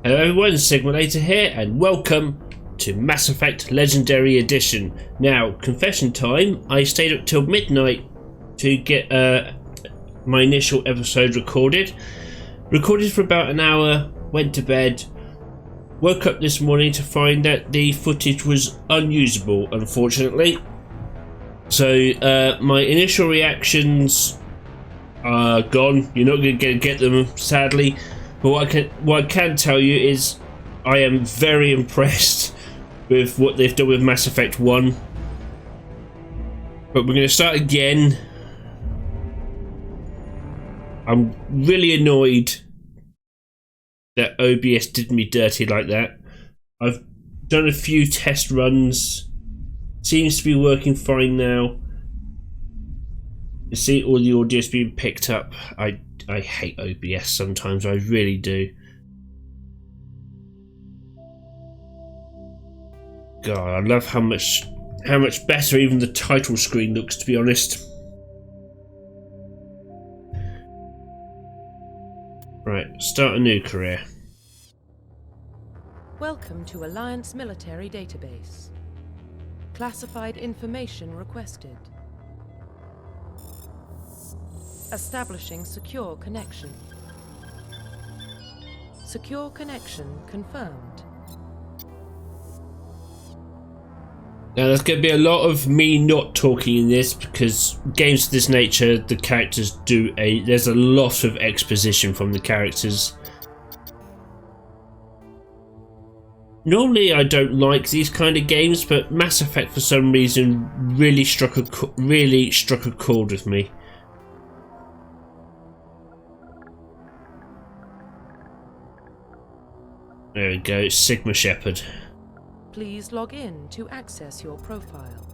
Hello everyone, Sigmalator here and welcome to Mass Effect Legendary Edition. Now, confession time, I stayed up till midnight to get my initial episode recorded. Recorded for about an hour, went to bed, woke up this morning to find that the footage was unusable, unfortunately. So my initial reactions are gone. You're not going to get them, sadly. But what I can tell you is I am very impressed with what they've done with Mass Effect 1. But we're going to start again. I'm really annoyed that OBS did me dirty like that. I've done a few test runs. Seems to be working fine now. You see all the audio's being picked up. I hate OBS sometimes, I really do. God, I love how much better even the title screen looks, to be honest. Right, start a new career. Welcome to Alliance Military Database. Classified information requested. Establishing secure connection. Secure connection confirmed. Now there's going to be a lot of me not talking in this because games of this nature, the characters there's a lot of exposition from the characters. Normally I don't like these kind of games, but Mass Effect for some reason really struck a chord with me. There we go, Sigma Shepard. Please log in to access your profile.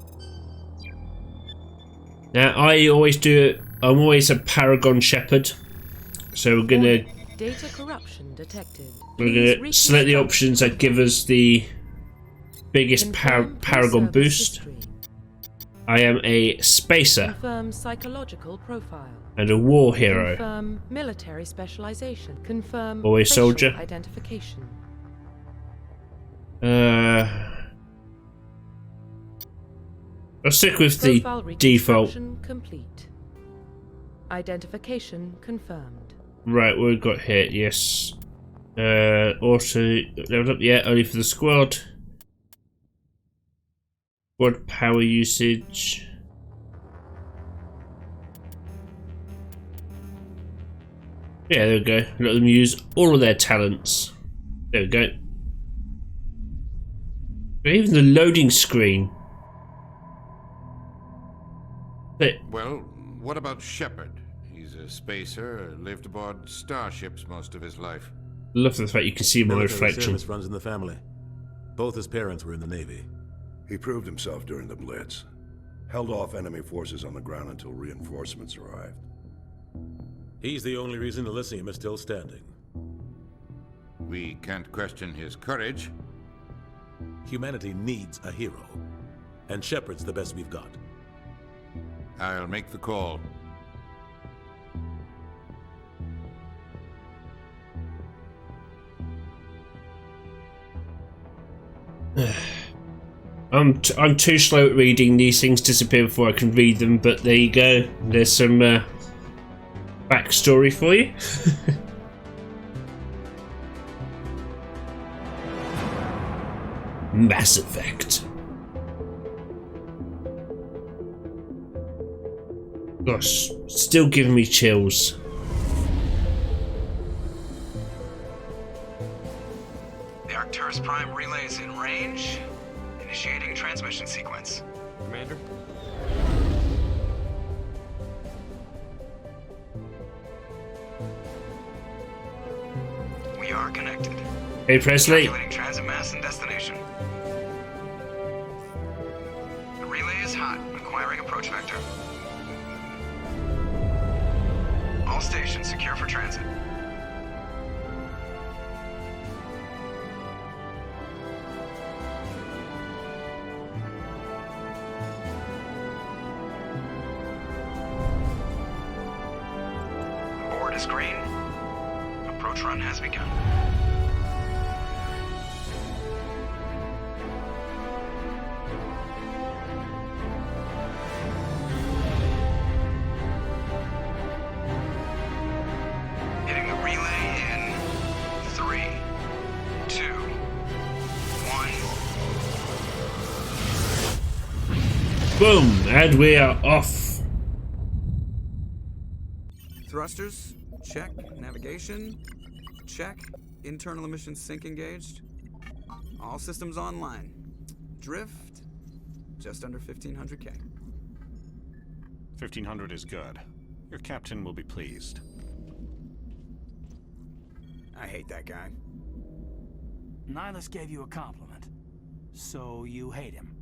Now I always do it. I'm always a Paragon Shepard, so we're gonna data corruption detected. We're gonna select the options that give us the biggest Paragon boost. History. I am a spacer. Confirm psychological profile. And a war hero. Confirm military specialization. Confirm Always facial soldier. Identification. I'll stick with the Profile default. reconstruction complete. Identification confirmed. Right, what we've got here, yes. Also leveled up, yeah, only for the squad. Squad power usage. Yeah, there we go. Let them use all of their talents. There we go. Even the loading screen. Well, what about Shepard? He's a spacer, lived aboard starships most of his life. Love the fact you can see my Military reflection. service runs in the family. Both his parents were in the Navy. He proved himself during the Blitz. Held off enemy forces on the ground until reinforcements arrived. He's the only reason Elysium is still standing. We can't question his courage. Humanity needs a hero, and Shepard's the best we've got. I'll make the call. I'm too slow at reading. These things disappear before I can read them, but there you go. There's some backstory for you. Mass Effect. Gosh, still giving me chills. The Arcturus Prime relay is in range. Initiating transmission sequence. Commander? We are connected. Hey Presley. Calculating transit mass and destination. The relay is hot, acquiring approach vector. All stations secure for transit. Board is green. Approach run has begun. Boom, and we are off. Thrusters, check. Navigation, check. Internal emissions sync engaged. All systems online. Drift, just under 1500K. 1500 is good. Your captain will be pleased. I hate that guy. Nihilus gave you a compliment, so you hate him.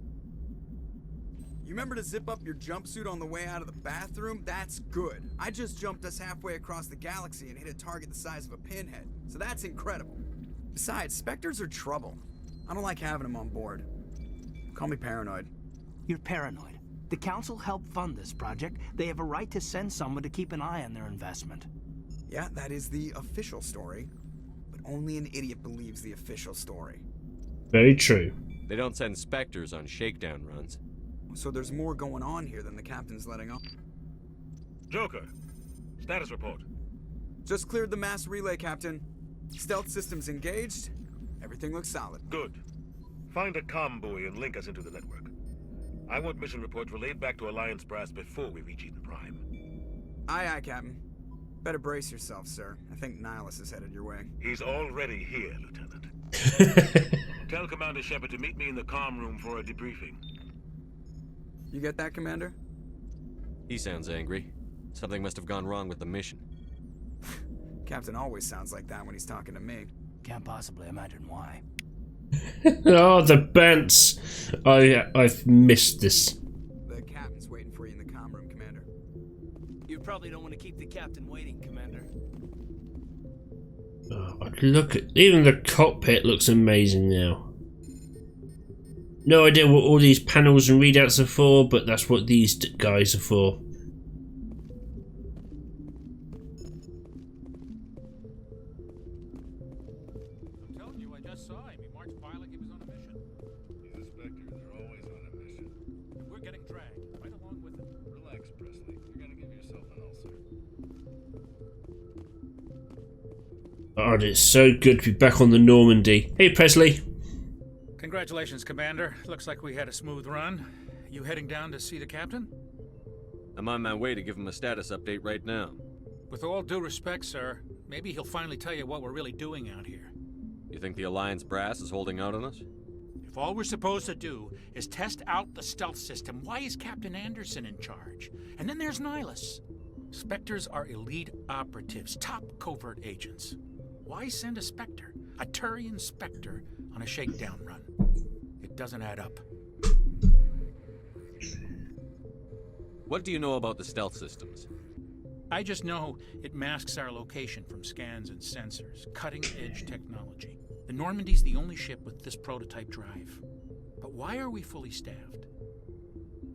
You remember to zip up your jumpsuit on the way out of the bathroom? That's good. I just jumped us halfway across the galaxy and hit a target the size of a pinhead, so that's incredible. Besides, Spectres are trouble. I don't like having them on board. Call me paranoid. You're paranoid. The Council helped fund this project. They have a right to send someone to keep an eye on their investment. Yeah, that is the official story, but only an idiot believes the official story. Very true. They don't send Spectres on shakedown runs. So there's more going on here than the captain's letting on. Joker, status report. Just cleared the mass relay, Captain. Stealth systems engaged. Everything looks solid. Good. Find a comm buoy and link us into the network. I want mission reports relayed back to Alliance Brass before we reach Eden Prime. Aye, aye, Captain. Better brace yourself, sir. I think Nihilus is headed your way. He's already here, Lieutenant. Tell Commander Shepard to meet me in the comm room for a debriefing. You get that, Commander? He sounds angry. Something must have gone wrong with the mission. Captain always sounds like that when he's talking to me. Can't possibly imagine why. Oh, the bants. I've missed this. The captain's waiting for you in the comm room, Commander. You probably don't want to keep the captain waiting, Commander. Oh, look at even the cockpit looks amazing now. No idea what all these panels and readouts are for, but that's what these guys are for. I'm telling you, I just saw him. He marched by like he was on a mission. These inspectors are always on a mission. And we're getting dragged right along with him. Relax, Presley. You're gonna give yourself an ulcer. Oh, it's so good to be back on the Normandy. Hey, Presley. Congratulations, Commander. Looks like we had a smooth run. You heading down to see the captain? I'm on my way to give him a status update right now. With all due respect, sir, maybe he'll finally tell you what we're really doing out here. You think the Alliance Brass is holding out on us? If all we're supposed to do is test out the stealth system, why is Captain Anderson in charge? And then there's Nihilus. Spectres are elite operatives, top covert agents. Why send a Spectre, a Turian Spectre, on a shakedown run? It doesn't add up. What do you know about the stealth systems? I just know it masks our location from scans and sensors. Cutting-edge technology. The Normandy's the only ship with this prototype drive. But why are we fully staffed?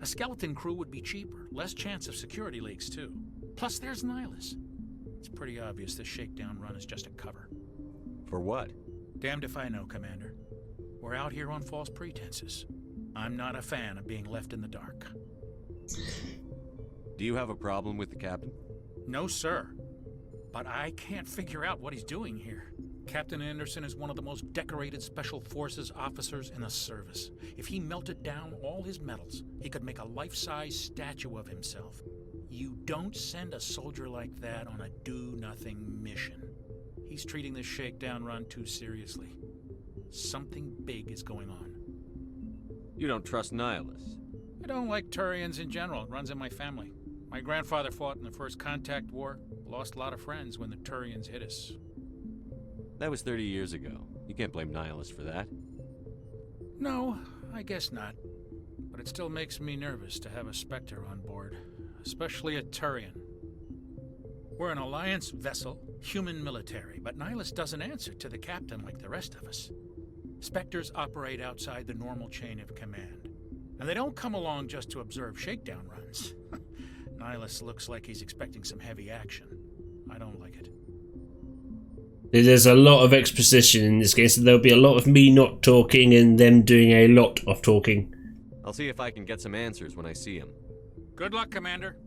A skeleton crew would be cheaper, less chance of security leaks too. Plus there's Nihilus. It's pretty obvious this shakedown run is just a cover. For what? Damned if I know, Commander. We're out here on false pretenses. I'm not a fan of being left in the dark. Do you have a problem with the captain? No, sir. But I can't figure out what he's doing here. Captain Anderson is one of the most decorated Special Forces officers in the service. If he melted down all his medals, he could make a life-size statue of himself. You don't send a soldier like that on a do-nothing mission. He's treating this shakedown run too seriously. Something big is going on. You don't trust Nihilus? I don't like Turians in general. It runs in my family. My grandfather fought in the First Contact War. Lost a lot of friends when the Turians hit us. That was 30 years ago. You can't blame Nihilus for that. No, I guess not. But it still makes me nervous to have a Spectre on board. Especially a Turian. We're an Alliance vessel, human military, but Nihilus doesn't answer to the captain like the rest of us. Spectres operate outside the normal chain of command. And they don't come along just to observe shakedown runs. Nihilus looks like he's expecting some heavy action. I don't like it. There's a lot of exposition in this game, so there'll be a lot of me not talking and them doing a lot of talking. I'll see if I can get some answers when I see him. Good luck, Commander.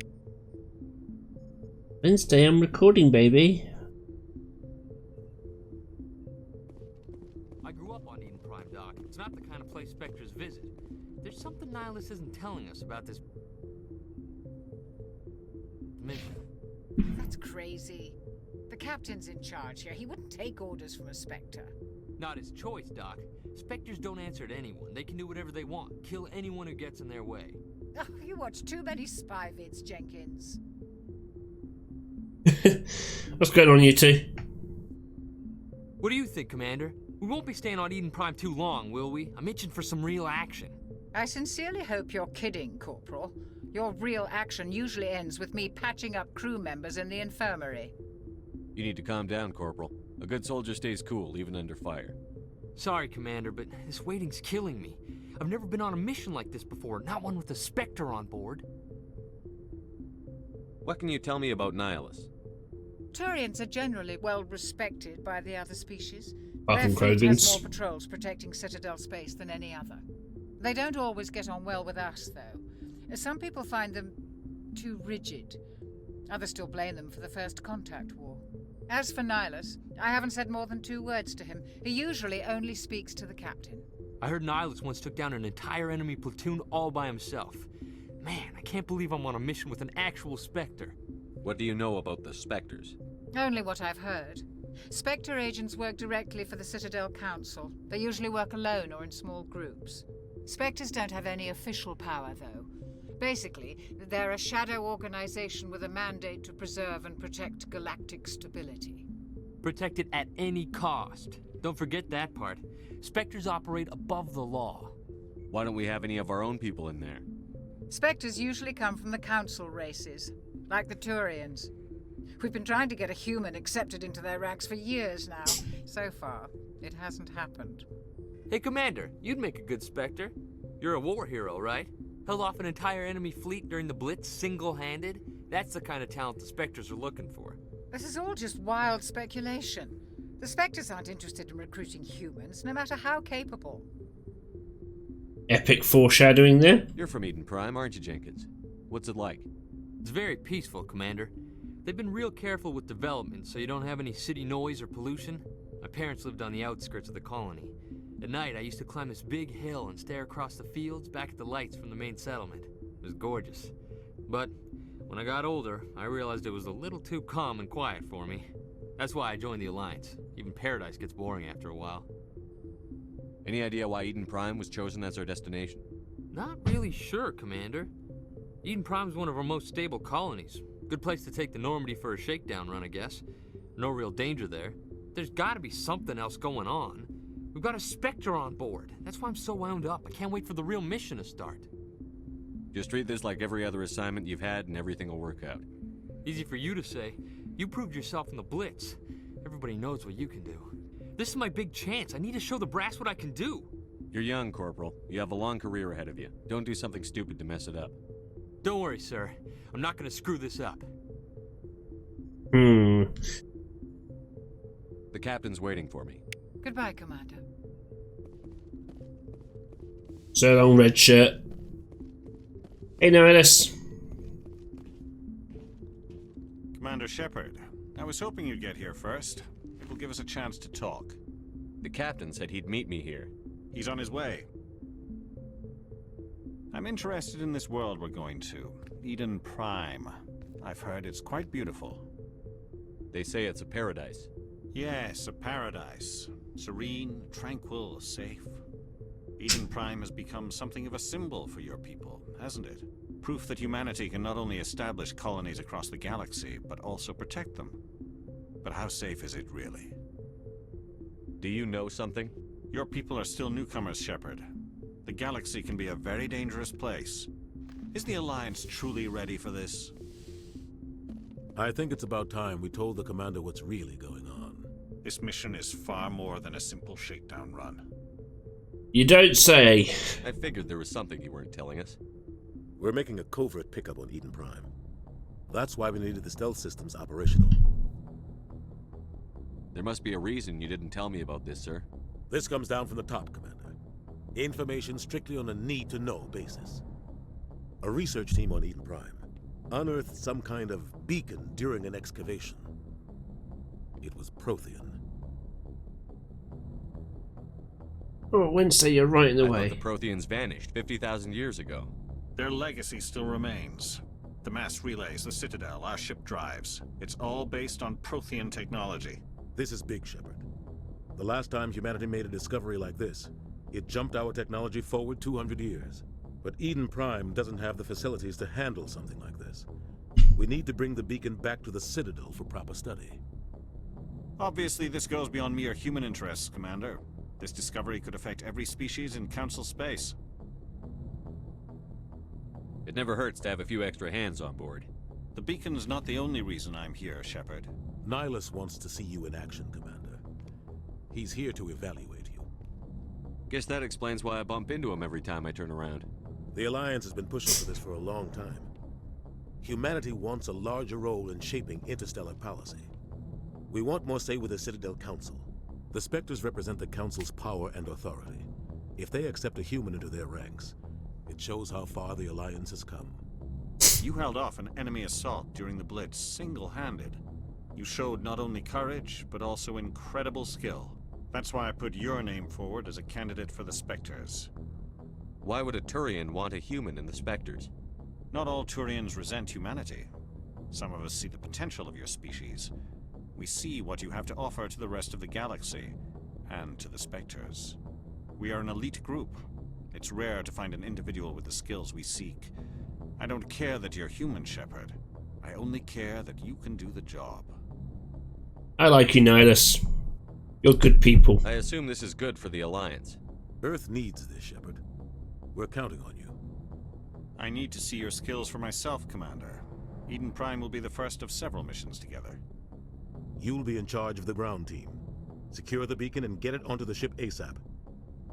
Wednesday, I'm recording, baby. I grew up on Eden Prime, Doc. It's not the kind of place Spectres visit. there's something Nihilus isn't telling us about this mission. That's crazy. The captain's in charge here. He wouldn't take orders from a Spectre. Not his choice, Doc. Spectres don't answer to anyone. They can do whatever they want. Kill anyone who gets in their way. Oh, you watch too many spy vids, Jenkins. What's going on, you two? What do you think, Commander? We won't be staying on Eden Prime too long, will we? I'm itching for some real action. I sincerely hope you're kidding, Corporal. Your real action usually ends with me patching up crew members in the infirmary. You need to calm down, Corporal. A good soldier stays cool, even under fire. Sorry, Commander, but this waiting's killing me. I've never been on a mission like this before, not one with a Spectre on board. What can you tell me about Nihilus? Turians are generally well respected by the other species. Fucking Their fleet has Krogans. more patrols protecting Citadel space than any other. They don't always get on well with us, though. Some people find them too rigid. Others still blame them for the First Contact War. As for Nihilus, I haven't said more than 2 words to him. He usually only speaks to the captain. I heard Nihilus once took down an entire enemy platoon all by himself. Man, I can't believe I'm on a mission with an actual Spectre. What do you know about the Spectres? Only what I've heard. Spectre agents work directly for the Citadel Council. They usually work alone or in small groups. Spectres don't have any official power, though. Basically, they're a shadow organization with a mandate to preserve and protect galactic stability. Protect it at any cost. Don't forget that part. Spectres operate above the law. Why don't we have any of our own people in there? Spectres usually come from the Council races, like the Turians. We've been trying to get a human accepted into their ranks for years now. So far, it hasn't happened. Hey, Commander, you'd make a good Spectre. You're a war hero, right? Held off an entire enemy fleet during the Blitz single-handed? That's the kind of talent the Spectres are looking for. This is all just wild speculation. The Spectres aren't interested in recruiting humans, no matter how capable. Epic foreshadowing there. You're from Eden Prime, aren't you, Jenkins? What's it like? It's very peaceful, Commander. They've been real careful with development, so you don't have any city noise or pollution. My parents lived on the outskirts of the colony. At night, I used to climb this big hill and stare across the fields back at the lights from the main settlement. It was gorgeous. But when I got older, I realized it was a little too calm and quiet for me. That's why I joined the Alliance. Even Paradise gets boring after a while. Any idea why Eden Prime was chosen as our destination? Not really sure, Commander. Eden Prime's one of our most stable colonies. Good place to take the Normandy for a shakedown run, I guess. No real danger there. There's gotta be something else going on. We've got a Spectre on board. That's why I'm so wound up. I can't wait for the real mission to start. Just treat this like every other assignment you've had and everything will work out. Easy for you to say. You proved yourself in the Blitz. Everybody knows what you can do. This is my big chance. I need to show the brass what I can do. You're young, Corporal. You have a long career ahead of you. Don't do something stupid to mess it up. Don't worry, sir. I'm not gonna screw this up. The captain's waiting for me. Goodbye, Commander. So long, red shirt. Hey, Nihilus. Commander Shepard, I was hoping you'd get here first. It will give us a chance to talk. The captain said he'd meet me here. He's on his way. I'm interested in this world we're going to. Eden Prime. I've heard it's quite beautiful. They say it's a paradise. Yes, a paradise. Serene, tranquil, safe. Eden Prime has become something of a symbol for your people, hasn't it? Proof that humanity can not only establish colonies across the galaxy, but also protect them. But how safe is it really? Do you know something? Your people are still newcomers, Shepard. The galaxy can be a very dangerous place. Is the Alliance truly ready for this? I think it's about time we told the Commander what's really going on. This mission is far more than a simple shakedown run. You don't say. I figured there was something you weren't telling us. We're making a covert pickup on Eden Prime. That's why we needed the stealth systems operational. There must be a reason you didn't tell me about this, sir. This comes down from the top, Commander. Information strictly on a need-to-know basis. A research team on Eden Prime unearthed some kind of beacon during an excavation. It was Prothean. Oh, Wednesday, you're right in the I way. thought the Protheans vanished 50,000 years ago. Their legacy still remains. The mass relays, the Citadel, our ship drives. It's all based on Prothean technology. This is big, Shepard. The last time humanity made a discovery like this, it jumped our technology forward 200 years. But Eden Prime doesn't have the facilities to handle something like this. We need to bring the beacon back to the Citadel for proper study. Obviously, this goes beyond mere human interests, Commander. This discovery could affect every species in Council space. It never hurts to have a few extra hands on board. The beacon's not the only reason I'm here, Shepard. Nihilus wants to see you in action, Commander. He's here to evaluate you. Guess that explains why I bump into him every time I turn around. The Alliance has been pushing for this for a long time. Humanity wants a larger role in shaping interstellar policy. We want more say with the Citadel Council. The Spectres represent the Council's power and authority. If they accept a human into their ranks, it shows how far the Alliance has come. You held off an enemy assault during the Blitz single-handed. You showed not only courage, but also incredible skill. That's why I put your name forward as a candidate for the Spectres. Why would a Turian want a human in the Spectres? Not all Turians resent humanity. Some of us see the potential of your species. We see what you have to offer to the rest of the galaxy, and to the Spectres. We are an elite group. It's rare to find an individual with the skills we seek. I don't care that you're human, Shepard. I only care that you can do the job. I like you, Nihilus. You're good people. I assume this is good for the Alliance. Earth needs this, Shepard. We're counting on you. I need to see your skills for myself, Commander. Eden Prime will be the first of several missions together. You'll be in charge of the ground team. Secure the beacon and get it onto the ship ASAP.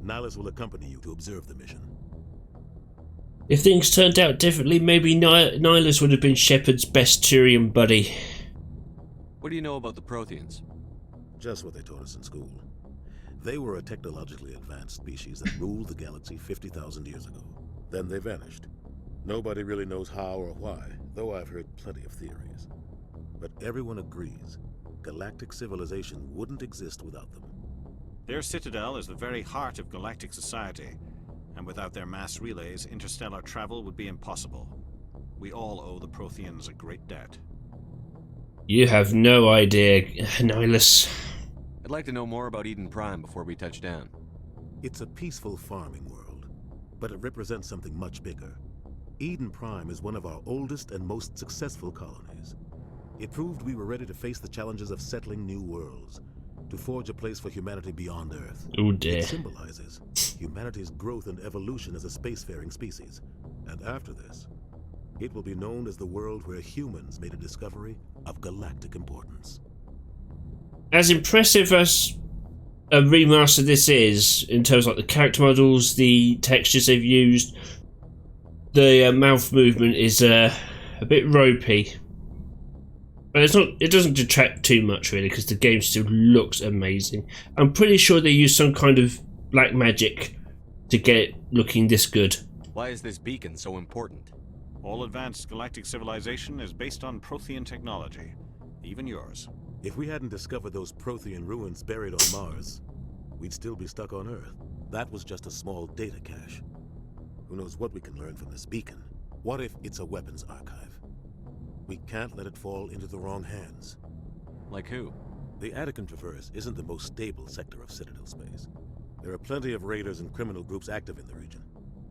Nihilus will accompany you to observe the mission. If things turned out differently, maybe Nihilus would have been Shepard's best Turian buddy. What do you know about the Protheans? Just what they taught us in school. They were a technologically advanced species that ruled the galaxy 50,000 years ago. Then they vanished. Nobody really knows how or why, though I've heard plenty of theories. But everyone agrees, galactic civilization wouldn't exist without them. Their citadel is the very heart of galactic society, and without their mass relays, interstellar travel would be impossible. We all owe the Protheans a great debt. You have no idea, Nihilus. I'd like to know more about Eden Prime before we touch down. It's a peaceful farming world, but it represents something much bigger. Eden Prime is one of our oldest and most successful colonies. It proved we were ready to face the challenges of settling new worlds, to forge a place for humanity beyond Earth. Oh dear. It symbolizes humanity's growth and evolution as a spacefaring species. And after this, it will be known as the world where humans made a discovery of galactic importance. As impressive as a remaster this is, in terms of like the character models, the textures they've used, the mouth movement is a bit ropey. But it's not. It doesn't detract too much really, because the game still looks amazing. I'm pretty sure they used some kind of black magic to get it looking this good. Why is this beacon so important? All advanced galactic civilization is based on Prothean technology, even yours. If we hadn't discovered those Prothean ruins buried on Mars, we'd still be stuck on Earth. That was just a small data cache. Who knows what we can learn from this beacon? What if it's a weapons archive? We can't let it fall into the wrong hands. Like who? The Attican Traverse isn't the most stable sector of Citadel space. There are plenty of raiders and criminal groups active in the region.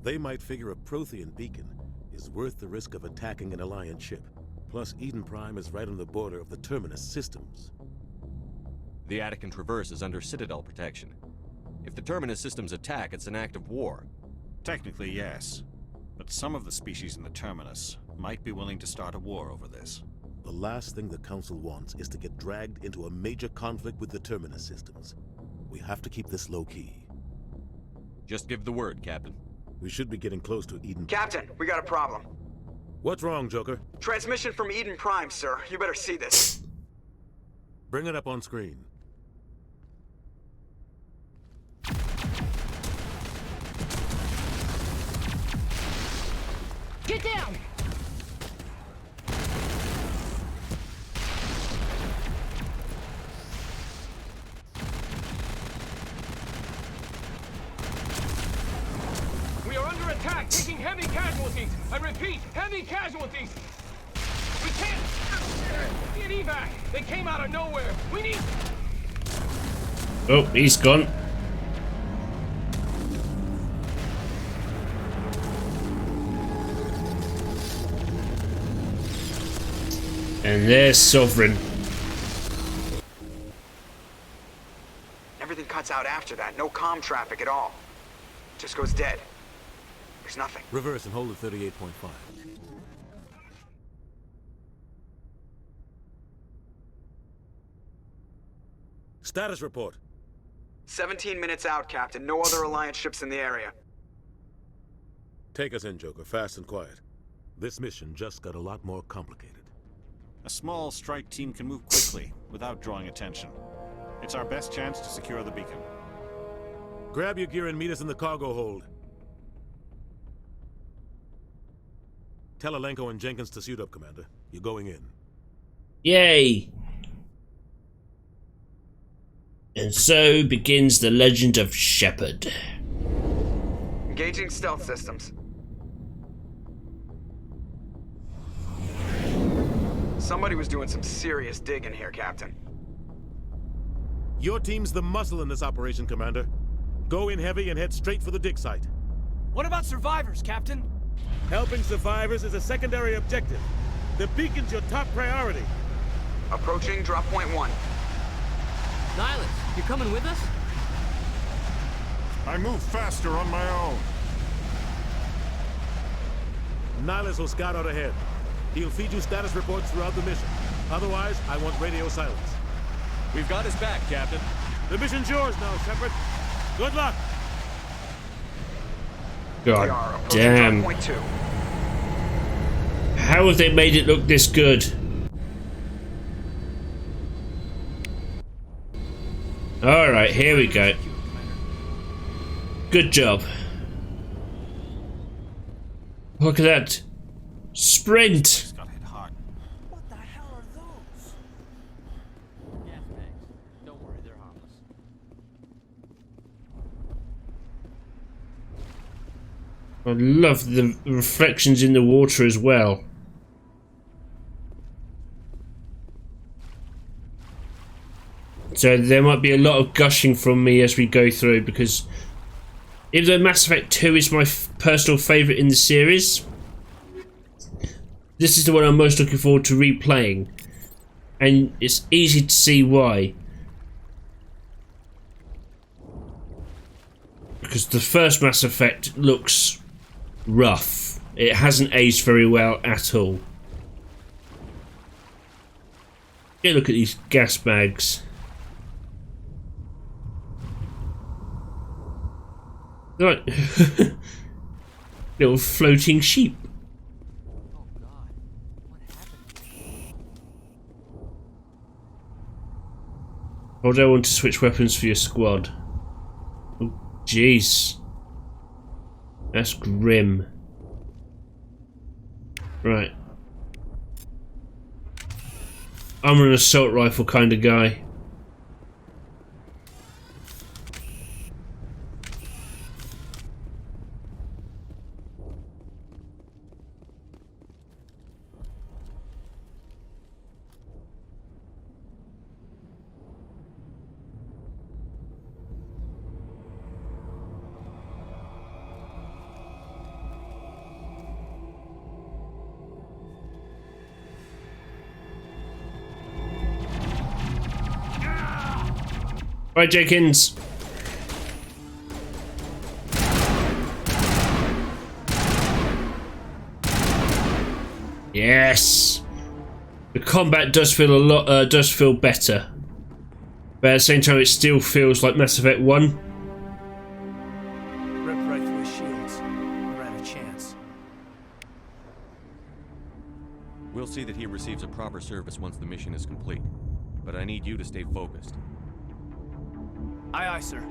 They might figure a Prothean beacon is worth the risk of attacking an Alliance ship. Plus, Eden Prime is right on the border of the Terminus systems. The Attican Traverse is under Citadel protection. If the Terminus systems attack, it's an act of war. Technically, yes. But some of the species in the Terminus might be willing to start a war over this. The last thing the Council wants is to get dragged into a major conflict with the Terminus systems. We have to keep this low-key. Just give the word, Captain. We should be getting close to Eden. Captain, we got a problem. What's wrong, Joker? Transmission from Eden Prime, sir. You better see this. Bring it up on screen. Get down! attack, taking heavy casualties. I repeat, heavy casualties. We can't get evac. They came out of nowhere. We need. Oh, he's gone. And there's Sovereign. Everything cuts out after that. No comm traffic at all. Just goes dead. There's nothing. Reverse and hold at 38.5. Status report. 17 minutes out, Captain. No other Alliance ships in the area. Take us in, Joker. Fast and quiet. This mission just got a lot more complicated. A small strike team can move quickly, without drawing attention. It's our best chance to secure the beacon. Grab your gear and meet us in the cargo hold. Tell Alenko and Jenkins to suit up, Commander. You're going in. Yay! And so begins the legend of Shepard. Engaging stealth systems. Somebody was doing some serious digging here, Captain. Your team's the muscle in this operation, Commander. Go in heavy and head straight for the dig site. What about survivors, Captain? Helping survivors is a secondary objective. The beacon's your top priority. Approaching drop point 1. Nihilus, you coming with us? I move faster on my own. Nihilus will scout out ahead. He'll feed you status reports throughout the mission. Otherwise, I want radio silence. We've got his back, Captain. The mission's yours now, Shepard. Good luck. God damn. How have they made it look this good? Alright, here we go. Good job. Look at that. Sprint! What the hell are those? Gas bags. Don't worry, they're harmless. I love the reflections in the water as well. So there might be a lot of gushing from me as we go through, because even though Mass Effect 2 is my personal favourite in the series, this is the one I'm most looking forward to replaying, and it's easy to see why. Because the first Mass Effect looks rough. It hasn't aged very well at all. Yeah, look at these gas bags. Right. Little floating sheep. Hold L1 to switch weapons for your squad. Oh, jeez. That's grim. Right. I'm an assault rifle kind of guy. Right, Jenkins. Yes. The combat does feel a lot. Does feel better, but at the same time, it still feels like Mass Effect 1. Ripped right through his shields. Never had a chance. We'll see that he receives a proper service once the mission is complete. But I need you to stay focused. Aye, aye, sir.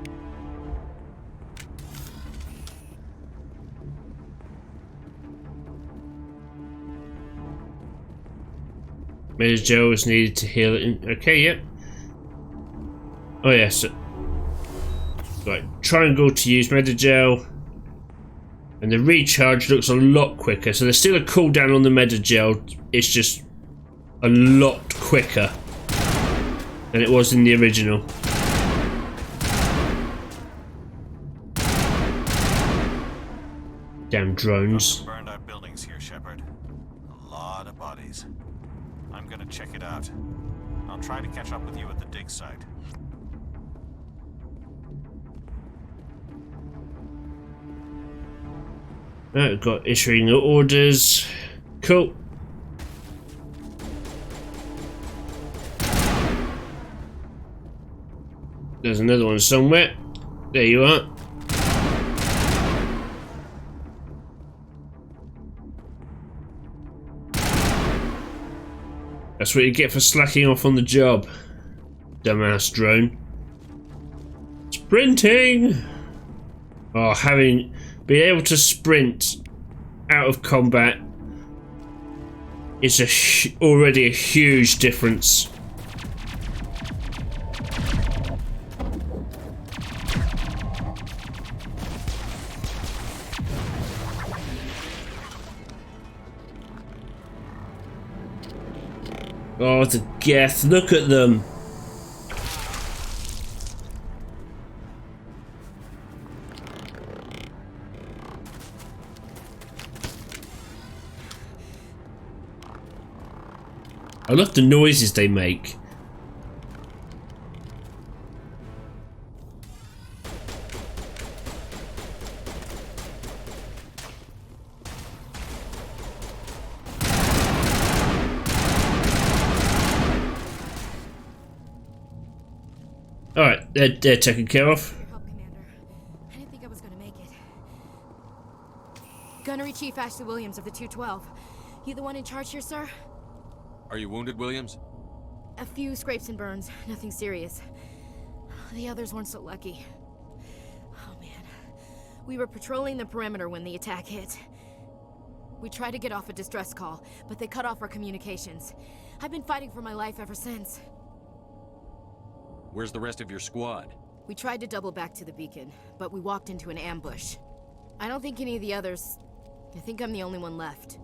Medagel is needed to heal it. Okay, yep. Oh yes. Right, triangle to use Medagel. And the recharge looks a lot quicker. So there's still a cooldown on the Medi-gel. It's just a lot quicker than it was in the original. Damn drones. Burned out buildings here, Shepard. A lot of bodies. I'm gonna check it out. I'll try to catch up with you at the dig site. Right, got issuing orders. Cool. There's another one somewhere. There you are. That's what you get for slacking off on the job, dumbass drone. Sprinting! Oh, having been able to sprint out of combat is already a huge difference. Oh, the Geth, look at them. I love the noises they make. Alright, they're taken care of. I didn't think I was gonna make it. Gunnery Chief Ashley Williams of the 212. You the one in charge here, sir? Are you wounded, Williams? A few scrapes and burns, nothing serious. The others weren't so lucky. Oh man. We were patrolling the perimeter when the attack hit. We tried to get off a distress call, but they cut off our communications. I've been fighting for my life ever since. Where's the rest of your squad? We tried to double back to the beacon, but we walked into an ambush. I don't think any of the others... I think I'm the only one left.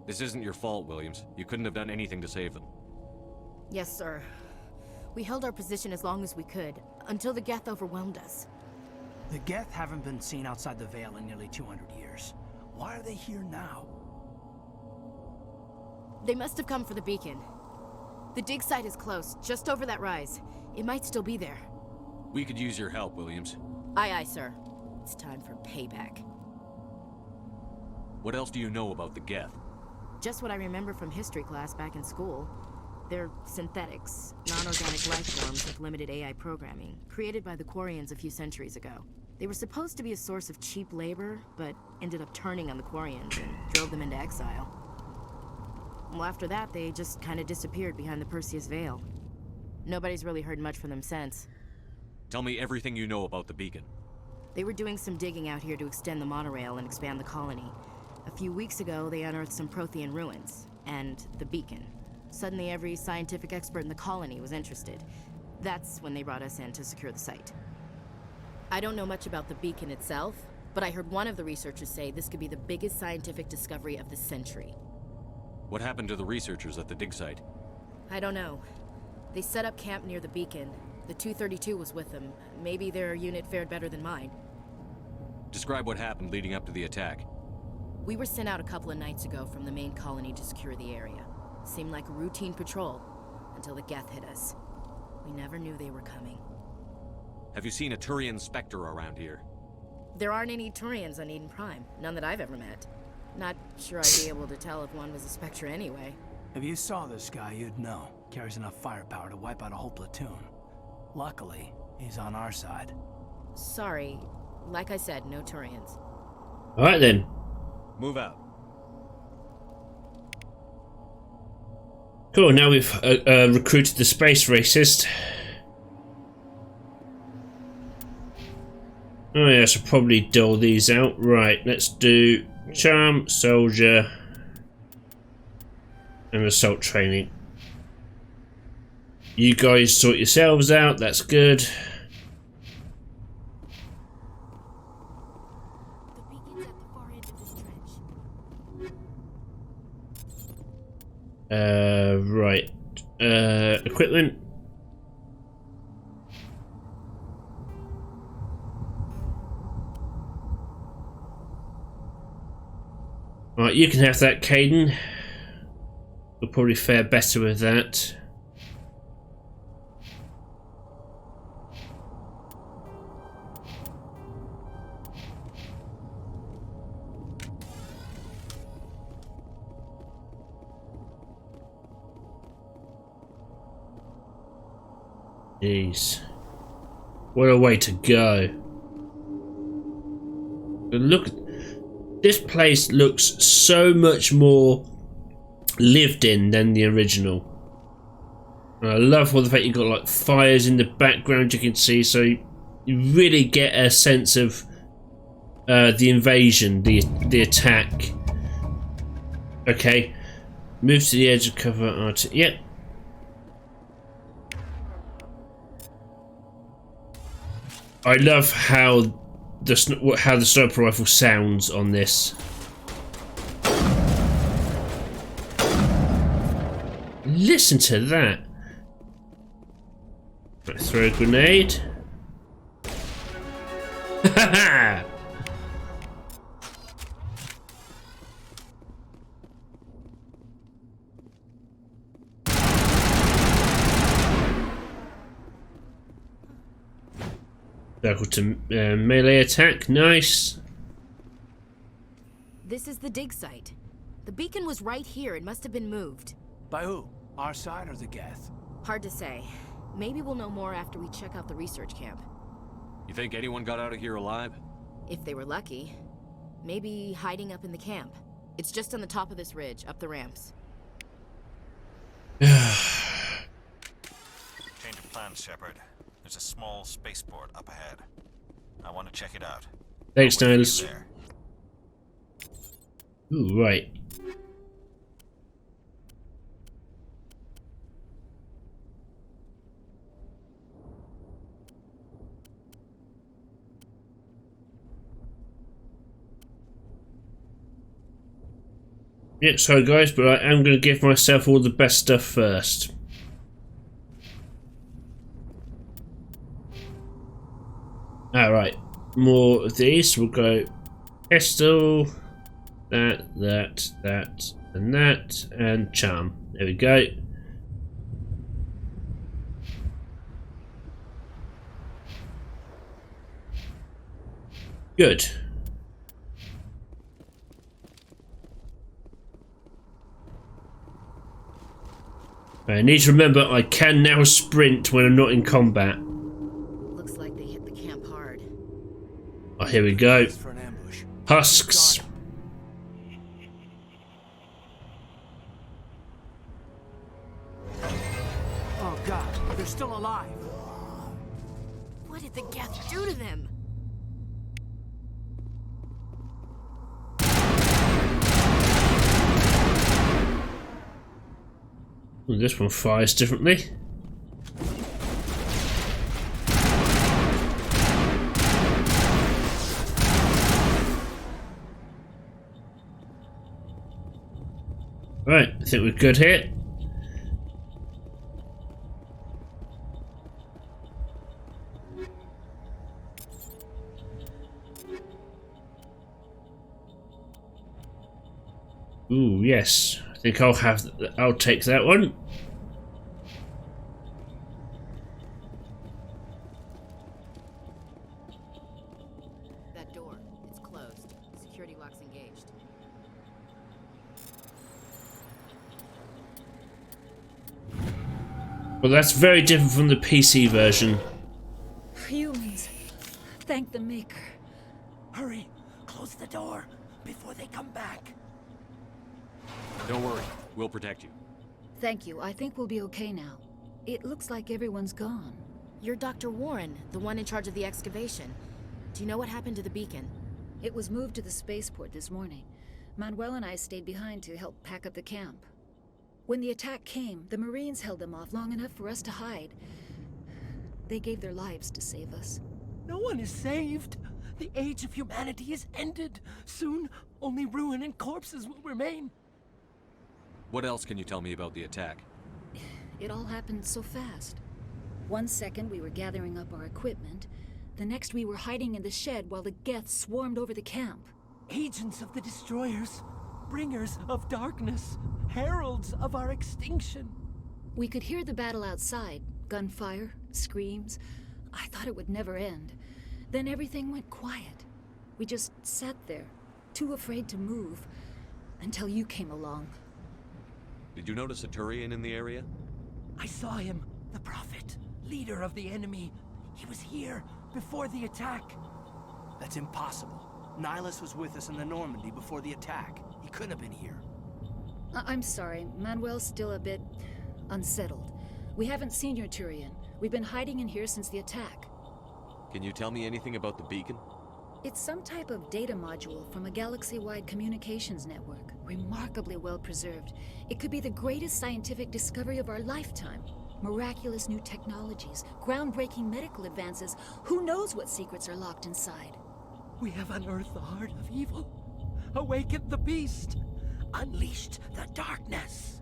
This isn't your fault, Williams. You couldn't have done anything to save them. Yes, sir. We held our position as long as we could, until the Geth overwhelmed us. The Geth haven't been seen outside the Veil in nearly 200 years. Why are they here now? They must have come for the beacon. The dig site is close, just over that rise. It might still be there. We could use your help, Williams. Aye, aye, sir. It's time for payback. What else do you know about the Geth? Just what I remember from history class back in school. They're synthetics, non-organic life forms with limited AI programming, created by the Quarians a few centuries ago. They were supposed to be a source of cheap labor, but ended up turning on the Quarians and drove them into exile. Well, after that, they just kind of disappeared behind the Perseus Veil. Nobody's really heard much from them since. Tell me everything you know about the beacon. They were doing some digging out here to extend the monorail and expand the colony. A few weeks ago, they unearthed some Prothean ruins, and the beacon. Suddenly, every scientific expert in the colony was interested. That's when they brought us in to secure the site. I don't know much about the beacon itself, but I heard one of the researchers say this could be the biggest scientific discovery of the century. What happened to the researchers at the dig site? I don't know. They set up camp near the beacon. The 232 was with them. Maybe their unit fared better than mine. Describe what happened leading up to the attack. We were sent out a couple of nights ago from the main colony to secure the area. Seemed like a routine patrol, until the Geth hit us. We never knew they were coming. Have you seen a Turian Spectre around here? There aren't any Turians on Eden Prime, none that I've ever met. Not sure I'd be able to tell if one was a Spectre anyway. If you saw this guy, you'd know. Carries enough firepower to wipe out a whole platoon. Luckily, he's on our side. Sorry. Like I said, no Turians. Alright then. Move out. Cool, now we've recruited the space racist. Oh yeah, I should probably dole these out. Right, let's do Charm, Soldier, and Assault Training. You guys sort yourselves out, that's good. The Right. Equipment. Right, you can have that, Caden. You'll probably fare better with that. Jeez. What a way to go. Look, this place looks so much more lived in than the original. And I love all the fact you've got like fires in the background you can see, so you really get a sense of the invasion, the attack. Okay. Move to the edge of cover. Yep. I love how the sniper rifle sounds on this. Listen to that. Right, throw a grenade. Ha ha! Circle to melee attack, nice. This is the dig site. The beacon was right here. It must have been moved. By who? Our side or the Geth? Hard to say. Maybe we'll know more after we check out the research camp. You think anyone got out of here alive? If they were lucky. Maybe hiding up in the camp. It's just on the top of this ridge, up the ramps. Change of plans, Shepard. There's a small spaceport up ahead. I want to check it out. Thanks, Niles. Ooh, right. Yeah, sorry guys, but I am going to give myself all the best stuff first. Alright, more of these. We'll go pistol, that, and charm. There we go. Good. I need to remember I can now sprint when I'm not in combat. Looks like they hit the camp hard. Oh, here we go. Husks. Oh god, they're still alive. What did the Geth do to them? Ooh, this one fires differently. Right, I think we're good here. Ooh, yes. I think I'll take that one. That door, it's closed. Security lock's engaged. Well, that's very different from the PC version. Humans, thank the Maker. Hurry, close the door before they come back. Don't worry, we'll protect you. Thank you. I think we'll be okay now. It looks like everyone's gone. You're Dr. Warren, the one in charge of the excavation. Do you know what happened to the beacon? It was moved to the spaceport this morning. Manuel and I stayed behind to help pack up the camp. When the attack came, the Marines held them off long enough for us to hide. They gave their lives to save us. No one is saved. The age of humanity is ended. Soon, only ruin and corpses will remain. What else can you tell me about the attack? It all happened so fast. 1 second we were gathering up our equipment. The next we were hiding in the shed while the Geth swarmed over the camp. Agents of the Destroyers, bringers of darkness, heralds of our extinction. We could hear the battle outside. Gunfire, screams. I thought it would never end. Then everything went quiet. We just sat there, too afraid to move, until you came along. Did you notice a Turian in the area? I saw him, the Prophet, leader of the enemy. He was here before the attack. That's impossible. Nihilus was with us in the Normandy before the attack. He couldn't have been here. I'm sorry, Manuel's still a bit unsettled. We haven't seen your Turian. We've been hiding in here since the attack. Can you tell me anything about the beacon? It's some type of data module from a galaxy-wide communications network. Remarkably well preserved. It could be the greatest scientific discovery of our lifetime. Miraculous new technologies, groundbreaking medical advances. Who knows what secrets are locked inside? We have unearthed the heart of evil, awakened the beast, unleashed the darkness.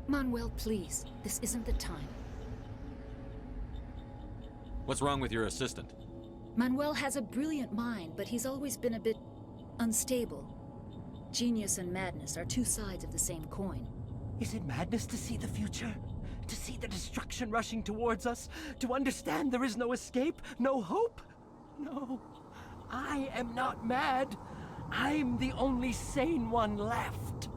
Manuel, please. This isn't the time. What's wrong with your assistant? Manuel has a brilliant mind, but he's always been a bit unstable. Genius and madness are two sides of the same coin. Is it madness to see the future? To see the destruction rushing towards us? To understand there is no escape? No hope? No. I am not mad. I'm the only sane one left.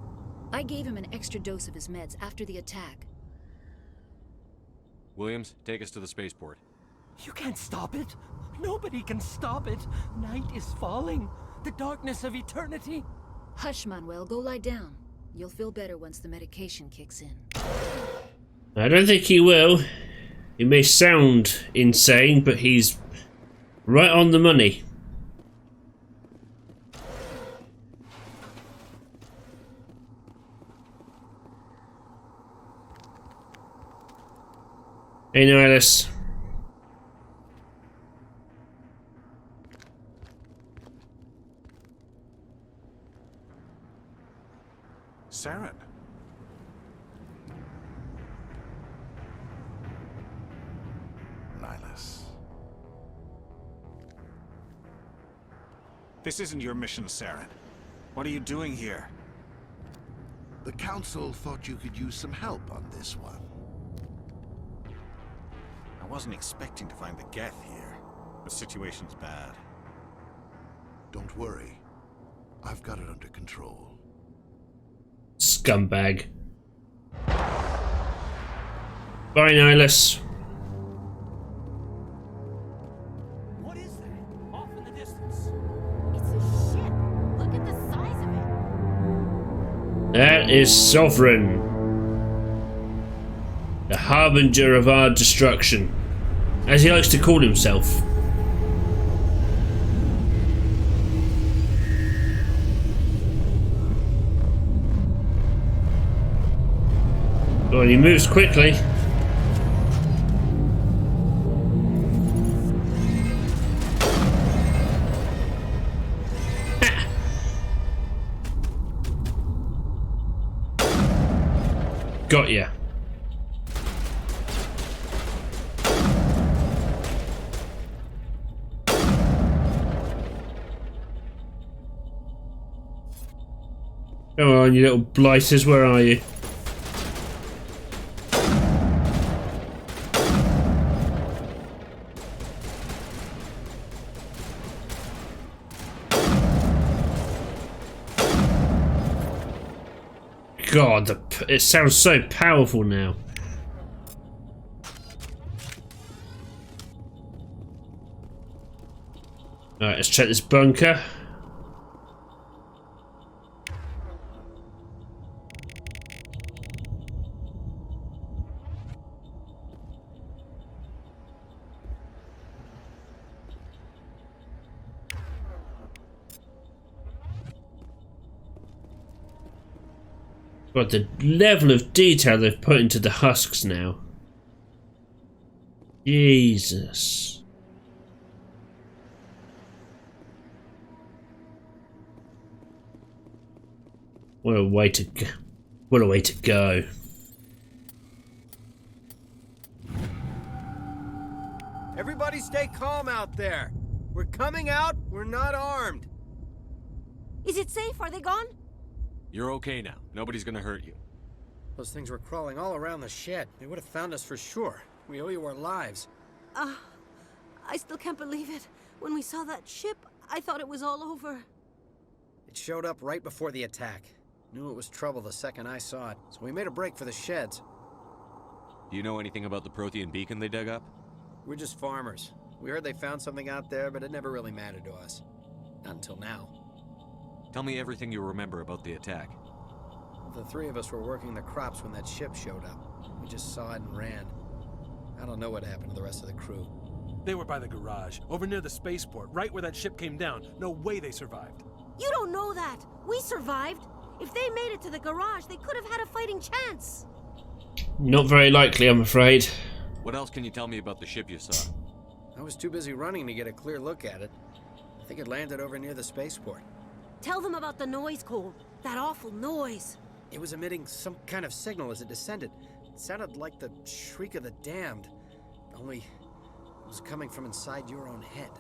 I gave him an extra dose of his meds after the attack. Williams, take us to the spaceport. You can't stop it. Nobody can stop it. Night is falling. The darkness of eternity. Hush, Manuel. Go lie down. You'll feel better once the medication kicks in. I don't think he will. He may sound insane, but he's right on the money. Hey, Nihilus. Saren. Nihilus. This isn't your mission, Saren. What are you doing here? The Council thought you could use some help on this one. I wasn't expecting to find the Geth here. The situation's bad. Don't worry. I've got it under control. Scumbag. Bye, Nihilus. What is that? Off in the distance. It's a ship. Look at the size of it. That is Sovereign. The harbinger of our destruction, as he likes to call himself. Oh, and he moves quickly. Got ya. Come on, you little blighters, where are you? God, it sounds so powerful now. Alright, let's check this bunker. God, the level of detail they've put into the husks now. Jesus. What a way to go. What a way to go. Everybody stay calm out there. We're coming out, we're not armed. Is it safe? Are they gone? You're okay now. Nobody's gonna hurt you. Those things were crawling all around the shed. They would have found us for sure. We owe you our lives. I still can't believe it. When we saw that ship, I thought it was all over. It showed up right before the attack. Knew it was trouble the second I saw it, so we made a break for the sheds. Do you know anything about the Prothean beacon they dug up? We're just farmers. We heard they found something out there, but it never really mattered to us. Not until now. Tell me everything you remember about the attack. The three of us were working the crops when that ship showed up. We just saw it and ran. I don't know what happened to the rest of the crew. They were by the garage, over near the spaceport, right where that ship came down. No way they survived. You don't know that. We survived. If they made it to the garage, they could have had a fighting chance. Not very likely, I'm afraid. What else can you tell me about the ship you saw? I was too busy running to get a clear look at it. I think it landed over near the spaceport. Tell them about the noise, Cole. That awful noise. It was emitting some kind of signal as it descended. It sounded like the shriek of the damned. Only it was coming from inside your own head.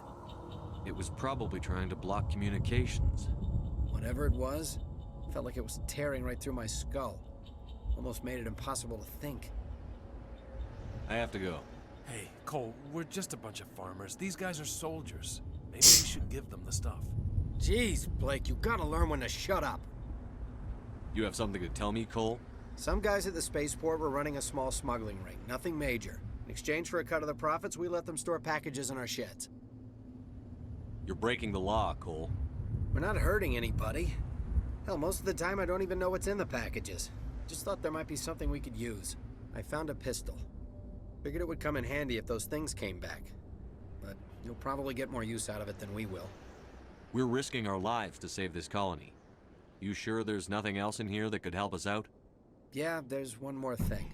It was probably trying to block communications. Whatever it was, felt like it was tearing right through my skull. Almost made it impossible to think. I have to go. Hey, Cole, we're just a bunch of farmers. These guys are soldiers. Maybe we should give them the stuff. Jeez, Blake, you gotta learn when to shut up. You have something to tell me, Cole? Some guys at the spaceport were running a small smuggling ring. Nothing major. In exchange for a cut of the profits, we let them store packages in our sheds. You're breaking the law, Cole. We're not hurting anybody. Hell, most of the time I don't even know what's in the packages. Just thought there might be something we could use. I found a pistol. Figured it would come in handy if those things came back. But you'll probably get more use out of it than we will. We're risking our lives to save this colony. You sure there's nothing else in here that could help us out? Yeah, there's one more thing.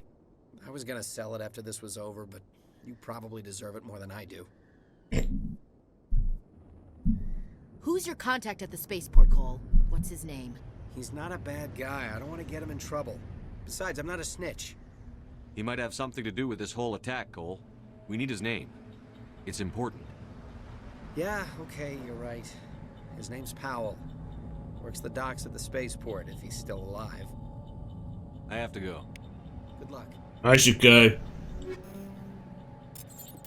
I was gonna sell it after this was over, but you probably deserve it more than I do. Who's your contact at the spaceport, Cole? What's his name? He's not a bad guy. I don't want to get him in trouble. Besides, I'm not a snitch. He might have something to do with this whole attack, Cole. We need his name. It's important. Yeah, okay, you're right. His name's Powell. Works the docks at the spaceport, if he's still alive. I have to go. Good luck. I should go.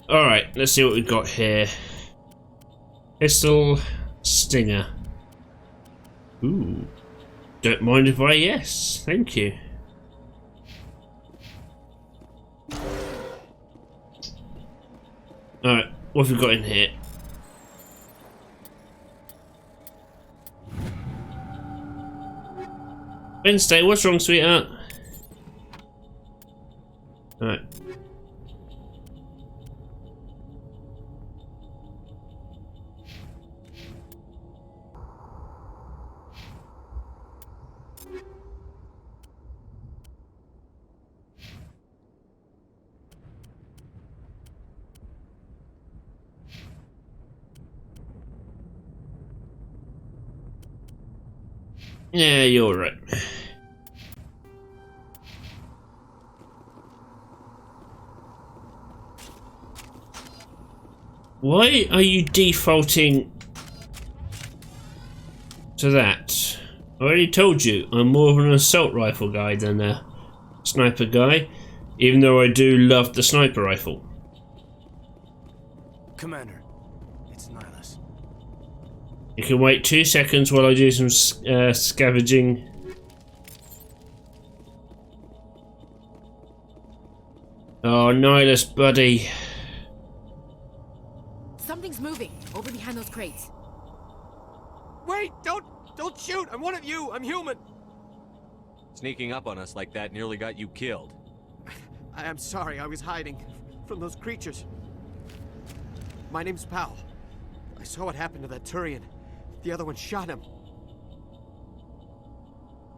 Alright, let's see what we've got here. Pistol, Stinger. Ooh. Don't mind if I yes. Thank you. Alright, what have we got in here? Wednesday, what's wrong, sweetheart? Alright. Yeah, you're right. Why are you defaulting to that? I already told you, I'm more of an assault rifle guy than a sniper guy, even though I do love the sniper rifle. Commander, it's Nihilus. You can wait 2 seconds while I do some scavenging. Oh, Nihilus, buddy. Something's moving over behind those crates. Wait! Don't shoot! I'm one of you! I'm human! Sneaking up on us like that nearly got you killed. I am sorry, I was hiding from those creatures. My name's Powell. I saw what happened to that Turian. The other one shot him.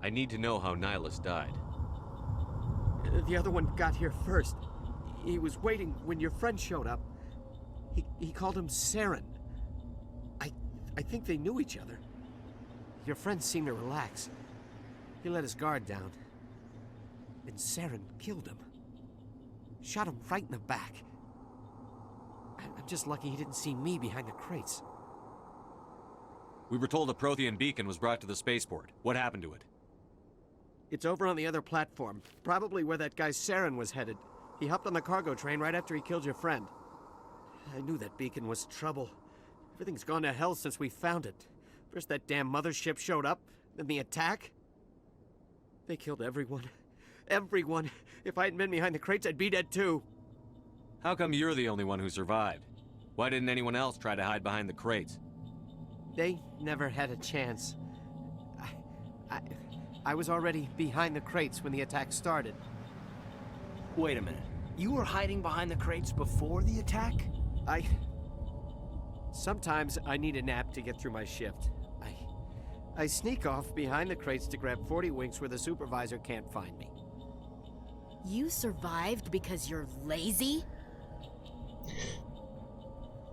I need to know how Nihilus died. The other one got here first. He was waiting when your friend showed up. He called him Saren. I think they knew each other. Your friend seemed to relax. He let his guard down. And Saren killed him. Shot him right in the back. I'm just lucky he didn't see me behind the crates. We were told a Prothean beacon was brought to the spaceport. What happened to it? It's over on the other platform. Probably where that guy Saren was headed. He hopped on the cargo train right after he killed your friend. I knew that beacon was trouble. Everything's gone to hell since we found it. First that damn mothership showed up, then the attack. They killed everyone. Everyone. If I hadn't been behind the crates, I'd be dead too. How come you're the only one who survived? Why didn't anyone else try to hide behind the crates? They never had a chance. I was already behind the crates when the attack started. Wait a minute. You were hiding behind the crates before the attack? Sometimes I need a nap to get through my shift. I sneak off behind the crates to grab 40 winks where the supervisor can't find me. You survived because you're lazy?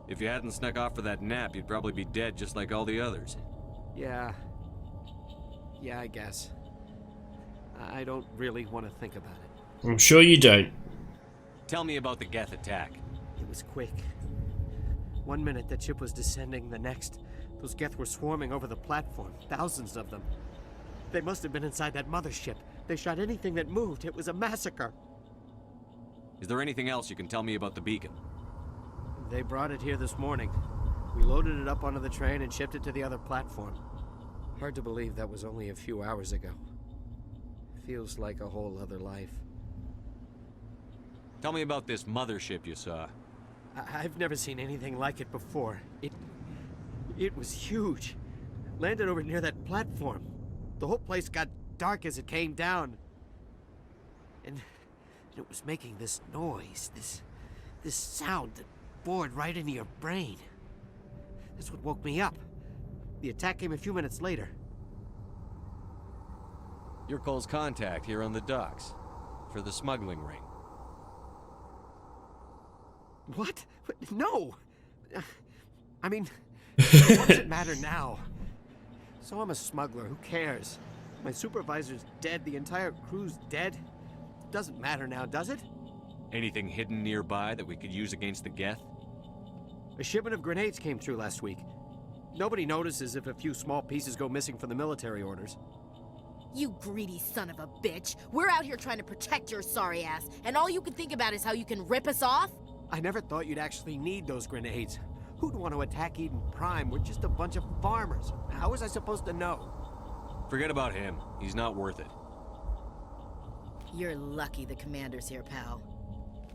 If you hadn't snuck off for that nap, you'd probably be dead just like all the others. Yeah, I guess. I don't really want to think about it. I'm sure you don't. Tell me about the Geth attack. It was quick. 1 minute the ship was descending, the next, those Geth were swarming over the platform, thousands of them. They must have been inside that mothership. They shot anything that moved. It was a massacre. Is there anything else you can tell me about the beacon? They brought it here this morning. We loaded it up onto the train and shipped it to the other platform. Hard to believe that was only a few hours ago. Feels like a whole other life. Tell me about this mothership you saw. I've never seen anything like it before. It was huge. Landed over near that platform. The whole place got dark as it came down. And it was making this noise, this sound that bored right into your brain. That's what woke me up. The attack came a few minutes later. You're Cole's contact here on the docks for the smuggling ring. What? No! I mean, what does it matter now? So I'm a smuggler, who cares? My supervisor's dead, the entire crew's dead. Doesn't matter now, does it? Anything hidden nearby that we could use against the Geth? A shipment of grenades came through last week. Nobody notices if a few small pieces go missing from the military orders. You greedy son of a bitch. We're out here trying to protect your sorry ass, and all you can think about is how you can rip us off? I never thought you'd actually need those grenades. Who'd want to attack Eden Prime? We're just a bunch of farmers. How was I supposed to know? Forget about him. He's not worth it. You're lucky the commander's here, pal.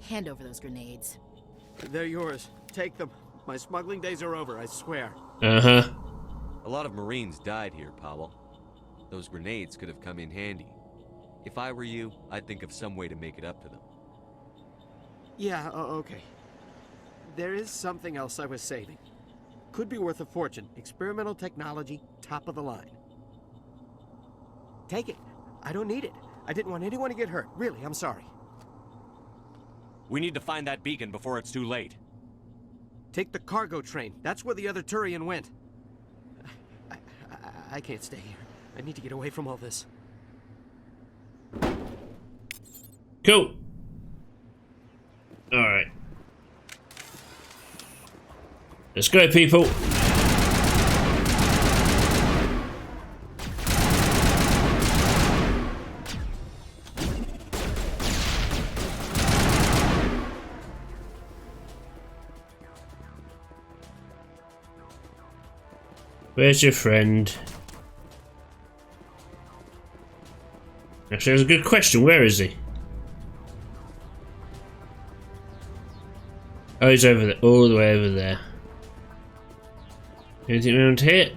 Hand over those grenades. They're yours. Take them. My smuggling days are over, I swear. Uh-huh. A lot of Marines died here, Powell. Those grenades could have come in handy. If I were you, I'd think of some way to make it up to them. Yeah, okay. There is something else I was saving. Could be worth a fortune. Experimental technology, top of the line. Take it. I don't need it. I didn't want anyone to get hurt. Really, I'm sorry. We need to find that beacon before it's too late. Take the cargo train. That's where the other Turian went. I can't stay here. I need to get away from all this. Cool. Alright. Let's go, people. Where's your friend? Actually, that's a good question. Where is he? Oh, he's over there. All the way over there. Anything around here?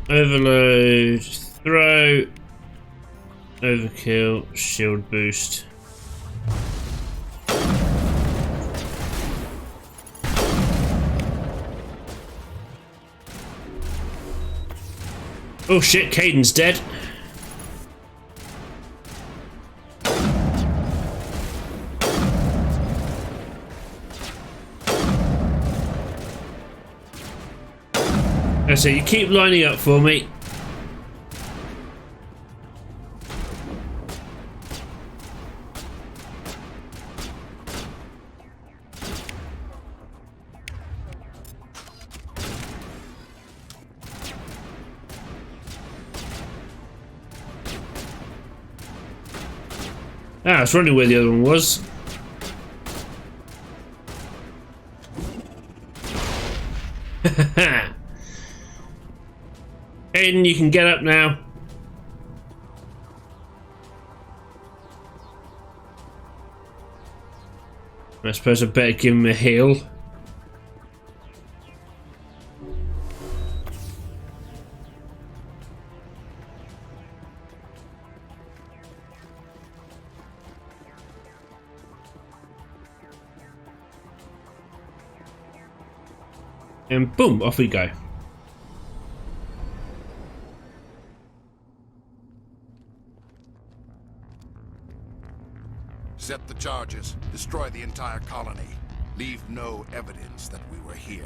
Overload, throw, overkill, shield boost. Oh shit, Kaiden's dead. So you keep lining up for me. Ah, I was wondering where the other one was. Aiden, you can get up now. I suppose I better give him a heal. And boom, off we go. Set the charges. Destroy the entire colony. Leave no evidence that we were here.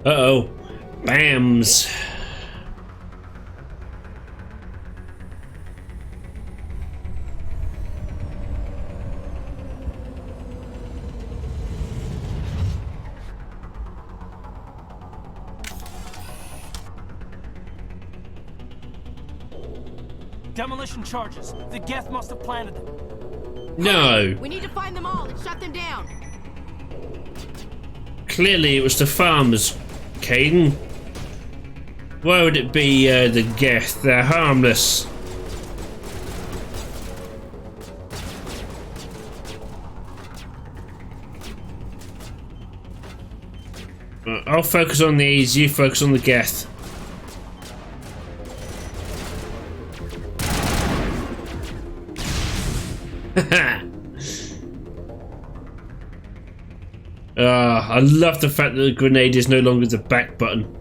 Uh-oh. Bams. Demolition charges. The Geth must have planted them. No. We need to find them all and shut them down. Clearly it was the farmers, Kaiden. Why would it be the Geth? They're harmless. I'll focus on these, you focus on the Geth. I love the fact that the grenade is no longer the back button.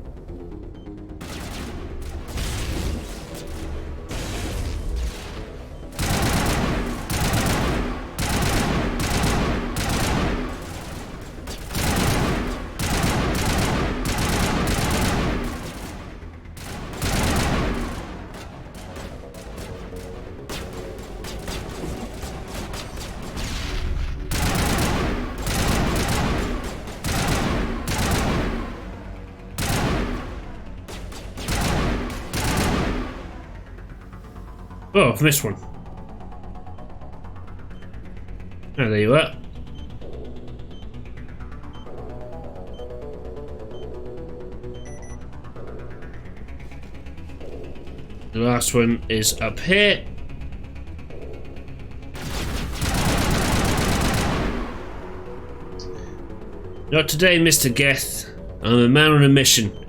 Oh, I've missed one. Oh, there you are. The last one is up here. Not today, Mr. Geth. I'm a man on a mission.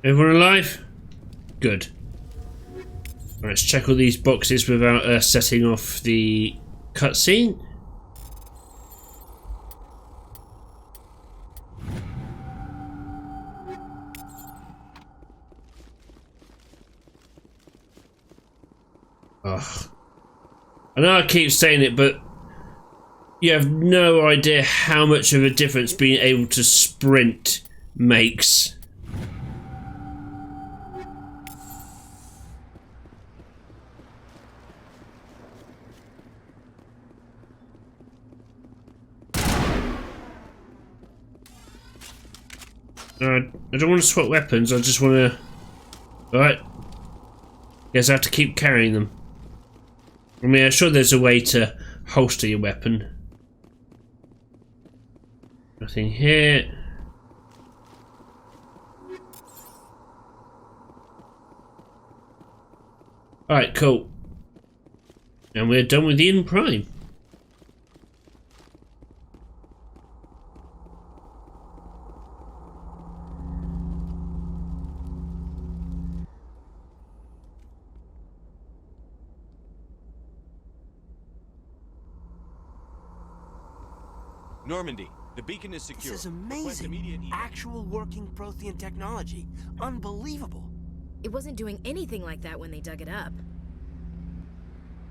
Everyone alive? Good. Let's check all these boxes without setting off the cutscene. Ugh. I know I keep saying it, but you have no idea how much of a difference being able to sprint makes. I don't want to swap weapons, I just want to... Alright. Guess I have to keep carrying them. I mean, I'm sure there's a way to holster your weapon. Nothing here. Alright, cool. And we're done with Eden Prime. Normandy, the beacon is secure. This is amazing. Actual working Prothean technology. Unbelievable. It wasn't doing anything like that when they dug it up.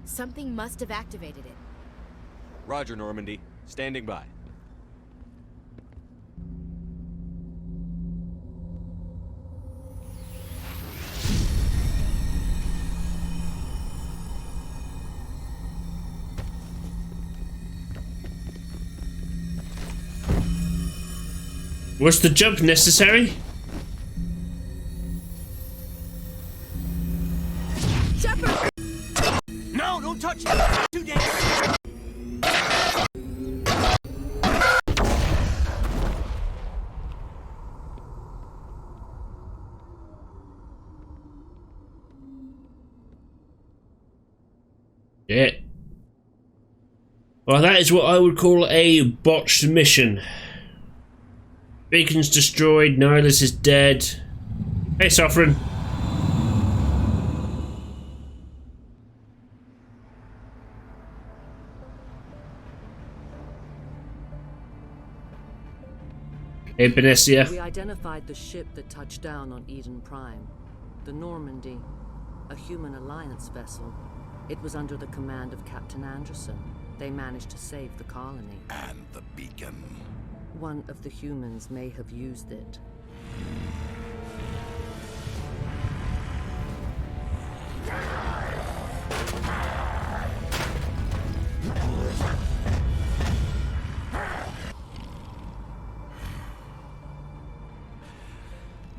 Something must have activated it. Roger, Normandy. Standing by. Was the jump necessary? Shepard! No, don't touch it! Too dangerous! Yeah. Well, that is what I would call a botched mission. Beacon's destroyed, Nihilus is dead. Hey, Sovereign. Hey, Benessia. We identified the ship that touched down on Eden Prime. The Normandy, a human alliance vessel. It was under the command of Captain Anderson. They managed to save the colony. And the beacon. One of the humans may have used it.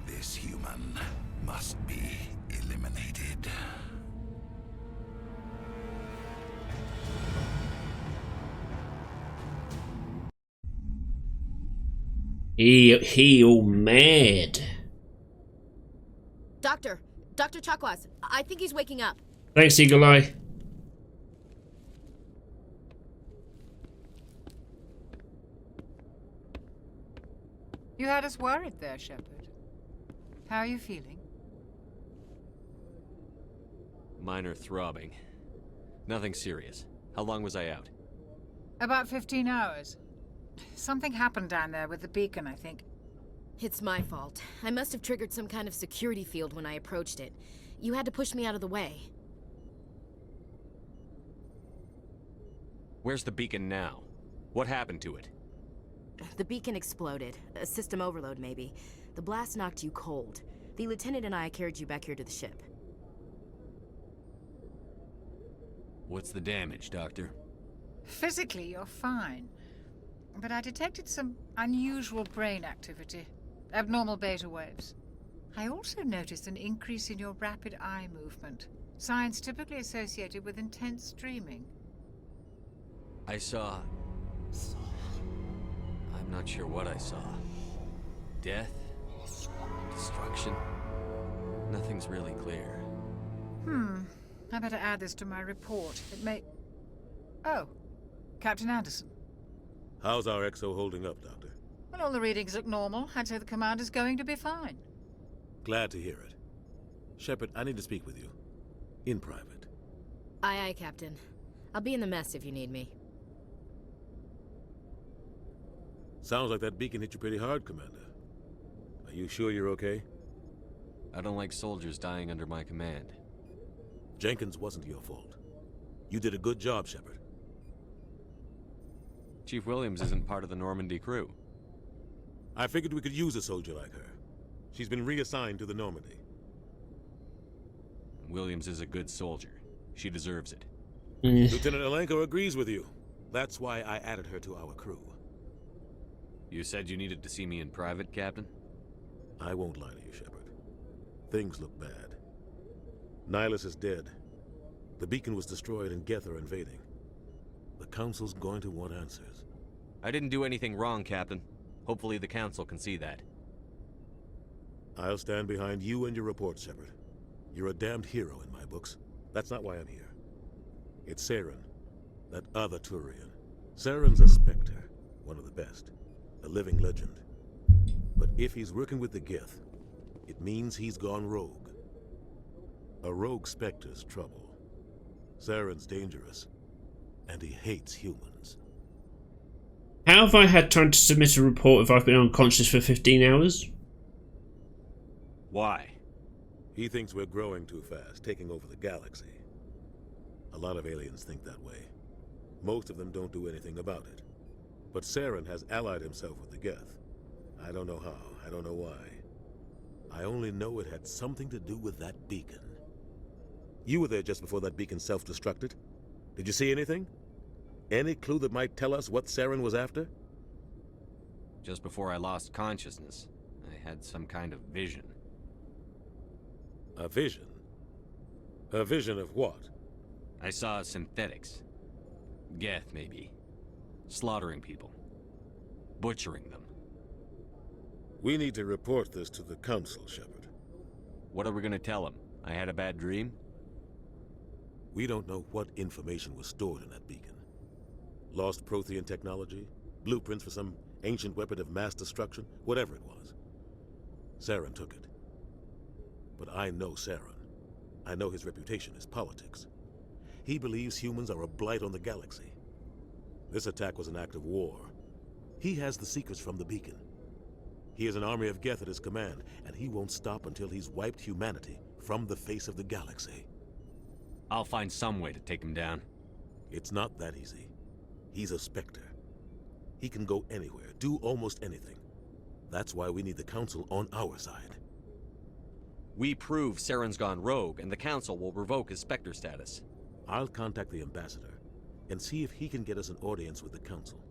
This human must be eliminated. He all mad. Dr. Chakwas, I think he's waking up. Thanks, Eagle Eye. You had us worried there, Shepard. How are you feeling? Minor throbbing. Nothing serious. How long was I out? About 15 hours. Something happened down there with the beacon, I think. It's my fault. I must have triggered some kind of security field when I approached it. You had to push me out of the way. Where's the beacon now? What happened to it? The beacon exploded. A system overload, maybe. The blast knocked you cold. The lieutenant and I carried you back here to the ship. What's the damage, Doctor? Physically, you're fine. But I detected some unusual brain activity. Abnormal beta waves. I also noticed an increase in your rapid eye movement. Signs typically associated with intense dreaming. I saw... I'm not sure what I saw. Death? Destruction? Nothing's really clear. I better add this to my report. It may... Oh, Captain Anderson. How's our XO holding up, Doctor? Well, all the readings look normal. I'd say the commander's going to be fine. Glad to hear it. Shepard, I need to speak with you. In private. Aye, aye, Captain. I'll be in the mess if you need me. Sounds like that beacon hit you pretty hard, Commander. Are you sure you're okay? I don't like soldiers dying under my command. Jenkins wasn't your fault. You did a good job, Shepard. Chief Williams isn't part of the Normandy crew. I figured we could use a soldier like her. She's been reassigned to the Normandy. Williams is a good soldier. She deserves it. Lieutenant Alenko agrees with you. That's why I added her to our crew. You said you needed to see me in private, Captain? I won't lie to you, Shepard. Things look bad. Nihilus is dead. The beacon was destroyed and Geth are invading. The Council's going to want answers. I didn't do anything wrong, Captain. Hopefully the Council can see that. I'll stand behind you and your report, Shepard. You're a damned hero in my books. That's not why I'm here. It's Saren, that other Turian. Saren's a Spectre, one of the best, a living legend. But if he's working with the Geth, it means he's gone rogue. A rogue Spectre's trouble. Saren's dangerous, and he hates humans. How have I had time to submit a report if I've been unconscious for 15 hours? Why? He thinks we're growing too fast, taking over the galaxy. A lot of aliens think that way. Most of them don't do anything about it. But Saren has allied himself with the Geth. I don't know how, I don't know why. I only know it had something to do with that beacon. You were there just before that beacon self-destructed. Did you see anything? Any clue that might tell us what Saren was after? Just before I lost consciousness, I had some kind of vision. A vision? A vision of what? I saw synthetics. Geth, maybe. Slaughtering people. Butchering them. We need to report this to the Council, Shepard. What are we gonna tell them? I had a bad dream? We don't know what information was stored in that beacon. Lost Prothean technology? Blueprints for some ancient weapon of mass destruction? Whatever it was. Saren took it. But I know Saren. I know his reputation is politics. He believes humans are a blight on the galaxy. This attack was an act of war. He has the secrets from the beacon. He has an army of Geth at his command, and he won't stop until he's wiped humanity from the face of the galaxy. I'll find some way to take him down. It's not that easy. He's a Spectre. He can go anywhere, do almost anything. That's why we need the Council on our side. We prove Saren's gone rogue, and the Council will revoke his Spectre status. I'll contact the Ambassador and see if he can get us an audience with the Council.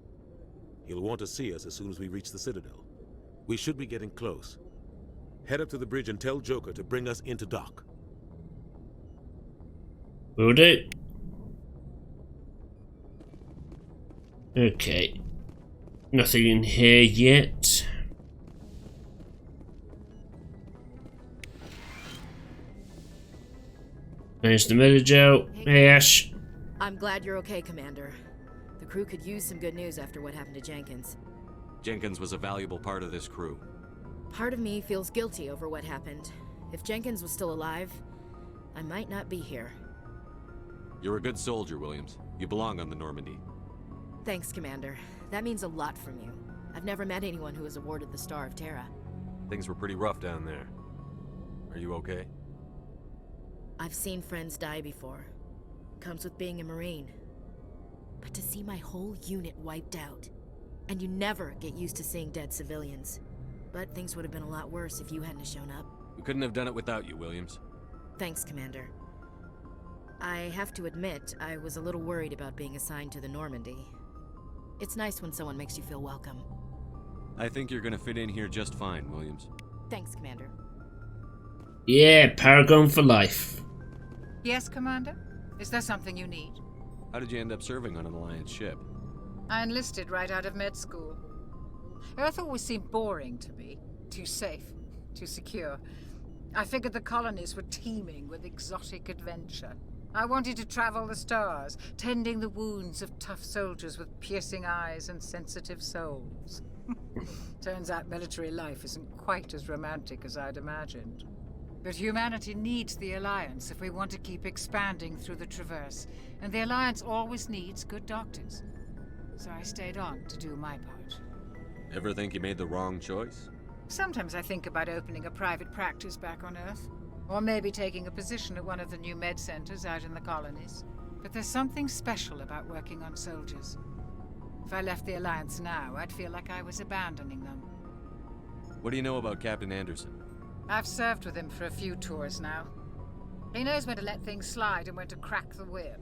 He'll want to see us as soon as we reach the Citadel. We should be getting close. Head up to the bridge and tell Joker to bring us into dock. Will do. Okay. Nothing in here yet. There's the Metagel. Hey, Ash. I'm glad you're okay, Commander. The crew could use some good news after what happened to Jenkins. Jenkins was a valuable part of this crew. Part of me feels guilty over what happened. If Jenkins was still alive, I might not be here. You're a good soldier, Williams. You belong on the Normandy. Thanks, Commander. That means a lot from you. I've never met anyone who was awarded the Star of Terra. Things were pretty rough down there. Are you okay? I've seen friends die before. Comes with being a Marine. But to see my whole unit wiped out, and you never get used to seeing dead civilians. But things would have been a lot worse if you hadn't shown up. We couldn't have done it without you, Williams. Thanks, Commander. I have to admit, I was a little worried about being assigned to the Normandy. It's nice when someone makes you feel welcome. I think you're gonna fit in here just fine, Williams. Thanks, Commander. Yeah, Paragon for life. Yes, Commander? Is there something you need? How did you end up serving on an Alliance ship? I enlisted right out of med school. Earth always seemed boring to me. Too safe, too secure. I figured the colonies were teeming with exotic adventure. I wanted to travel the stars, tending the wounds of tough soldiers with piercing eyes and sensitive souls. Turns out military life isn't quite as romantic as I'd imagined. But humanity needs the Alliance if we want to keep expanding through the Traverse, and the Alliance always needs good doctors. So I stayed on to do my part. Ever think you made the wrong choice? Sometimes I think about opening a private practice back on Earth. Or maybe taking a position at one of the new med centers out in the colonies. But there's something special about working on soldiers. If I left the Alliance now, I'd feel like I was abandoning them. What do you know about Captain Anderson? I've served with him for a few tours now. He knows when to let things slide and when to crack the whip.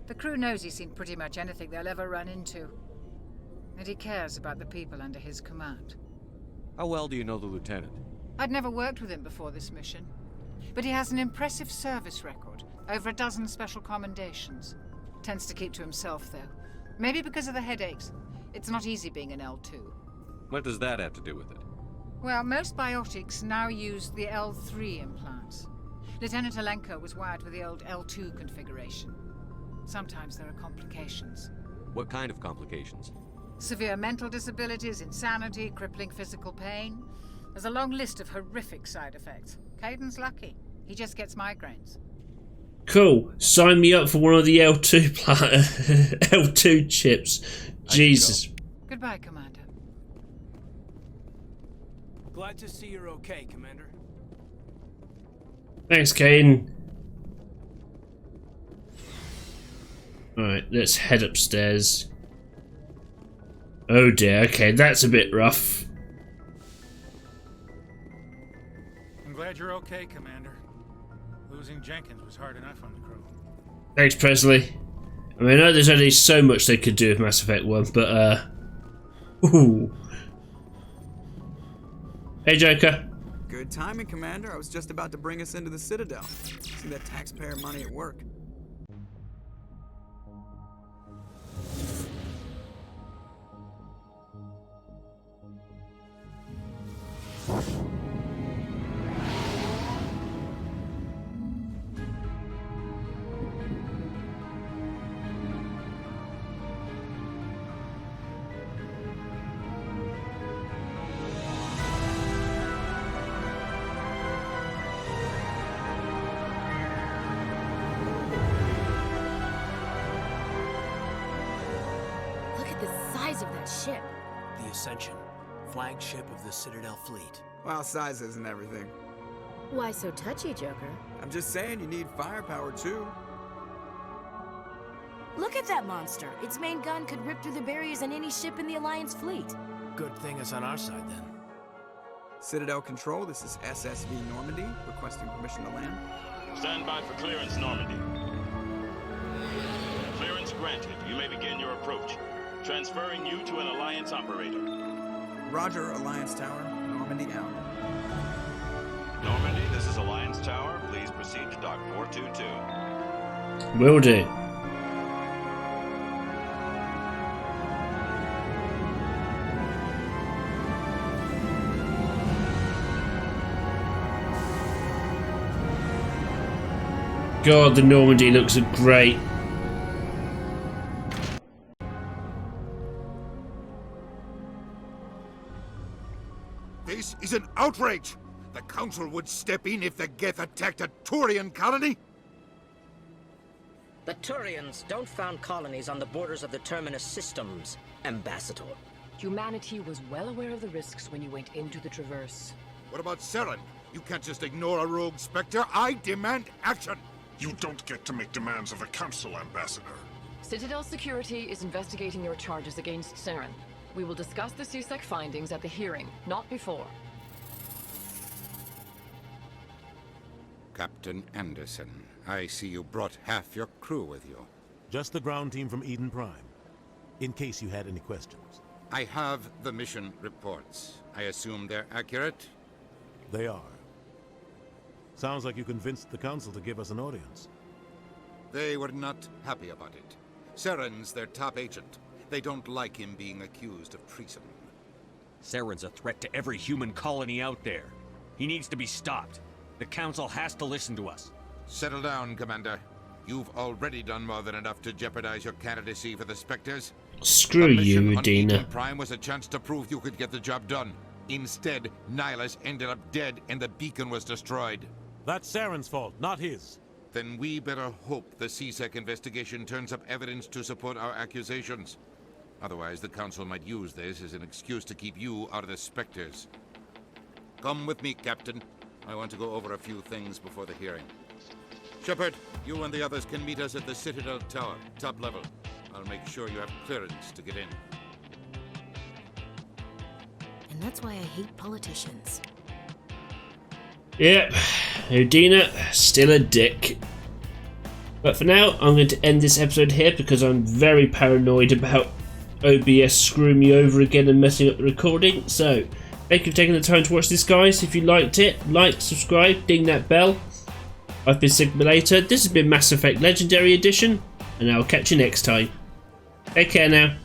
The crew knows he's seen pretty much anything they'll ever run into. And he cares about the people under his command. How well do you know the lieutenant? I'd never worked with him before this mission, but he has an impressive service record, over a dozen special commendations. Tends to keep to himself, though. Maybe because of the headaches. It's not easy being an L2. What does that have to do with it? Well, most biotics now use the L3 implants. Lieutenant Alenko was wired with the old L2 configuration. Sometimes there are complications. What kind of complications? Severe mental disabilities, insanity, crippling physical pain. There's a long list of horrific side effects. Caden's lucky. He just gets migraines. Cool. Sign me up for one of the L2 L2 chips. Jesus. Goodbye, Commander. Glad to see you're okay, Commander. Thanks, Caden. Alright, let's head upstairs. Oh dear, okay, that's a bit rough. I'm glad you're okay, Commander. Losing Jenkins was hard enough on the crew. Thanks, Presley. I mean, I know there's only so much they could do with Mass Effect 1, but, ooh. Hey, Joker. Good timing, Commander. I was just about to bring us into the Citadel. See that taxpayer money at work. Of that ship. The Ascension, flagship of the Citadel fleet. Well, size isn't everything. Why so touchy, Joker? I'm just saying you need firepower too. Look at that monster. Its main gun could rip through the barriers in any ship in the Alliance fleet. Good thing it's on our side then. Citadel Control, this is SSV Normandy, requesting permission to land. Stand by for clearance, Normandy. Clearance granted. You may begin your approach. Transferring you to an Alliance operator. Roger, Alliance Tower. Normandy out. Normandy, this is Alliance Tower. Please proceed to Dock 422. Will do. God, the Normandy looks great. This is an outrage! The Council would step in if the Geth attacked a Turian colony? The Turians don't found colonies on the borders of the Terminus systems, Ambassador. Humanity was well aware of the risks when you went into the Traverse. What about Saren? You can't just ignore a rogue Spectre. I demand action! You don't get to make demands of the Council, Ambassador. Citadel Security is investigating your charges against Saren. We will discuss the CSEC findings at the hearing, not before. Captain Anderson, I see you brought half your crew with you. Just the ground team from Eden Prime, in case you had any questions. I have the mission reports. I assume they're accurate? They are. Sounds like you convinced the Council to give us an audience. They were not happy about it. Saren's their top agent. They don't like him being accused of treason. Saren's a threat to every human colony out there. He needs to be stopped. The Council has to listen to us. Settle down, Commander. You've already done more than enough to jeopardize your candidacy for the Spectres. Screw you, Medina. Eden Prime was a chance to prove you could get the job done. Instead, Nihilus ended up dead and the beacon was destroyed. That's Saren's fault, not his. Then we better hope the CSEC investigation turns up evidence to support our accusations. Otherwise, the Council might use this as an excuse to keep you out of the Spectres. Come with me, Captain. I want to go over a few things before the hearing. Shepard, you and the others can meet us at the Citadel Tower, top level. I'll make sure you have clearance to get in. And that's why I hate politicians. Yep, Udina, still a dick. But for now, I'm going to end this episode here because I'm very paranoid about OBS screwing me over again and messing up the recording. So, Thank you for taking the time to watch this, guys. If you liked it, like, subscribe, ding that bell. I've been Sigmulator. This has been Mass Effect Legendary Edition, and I'll catch you next time. Take care now.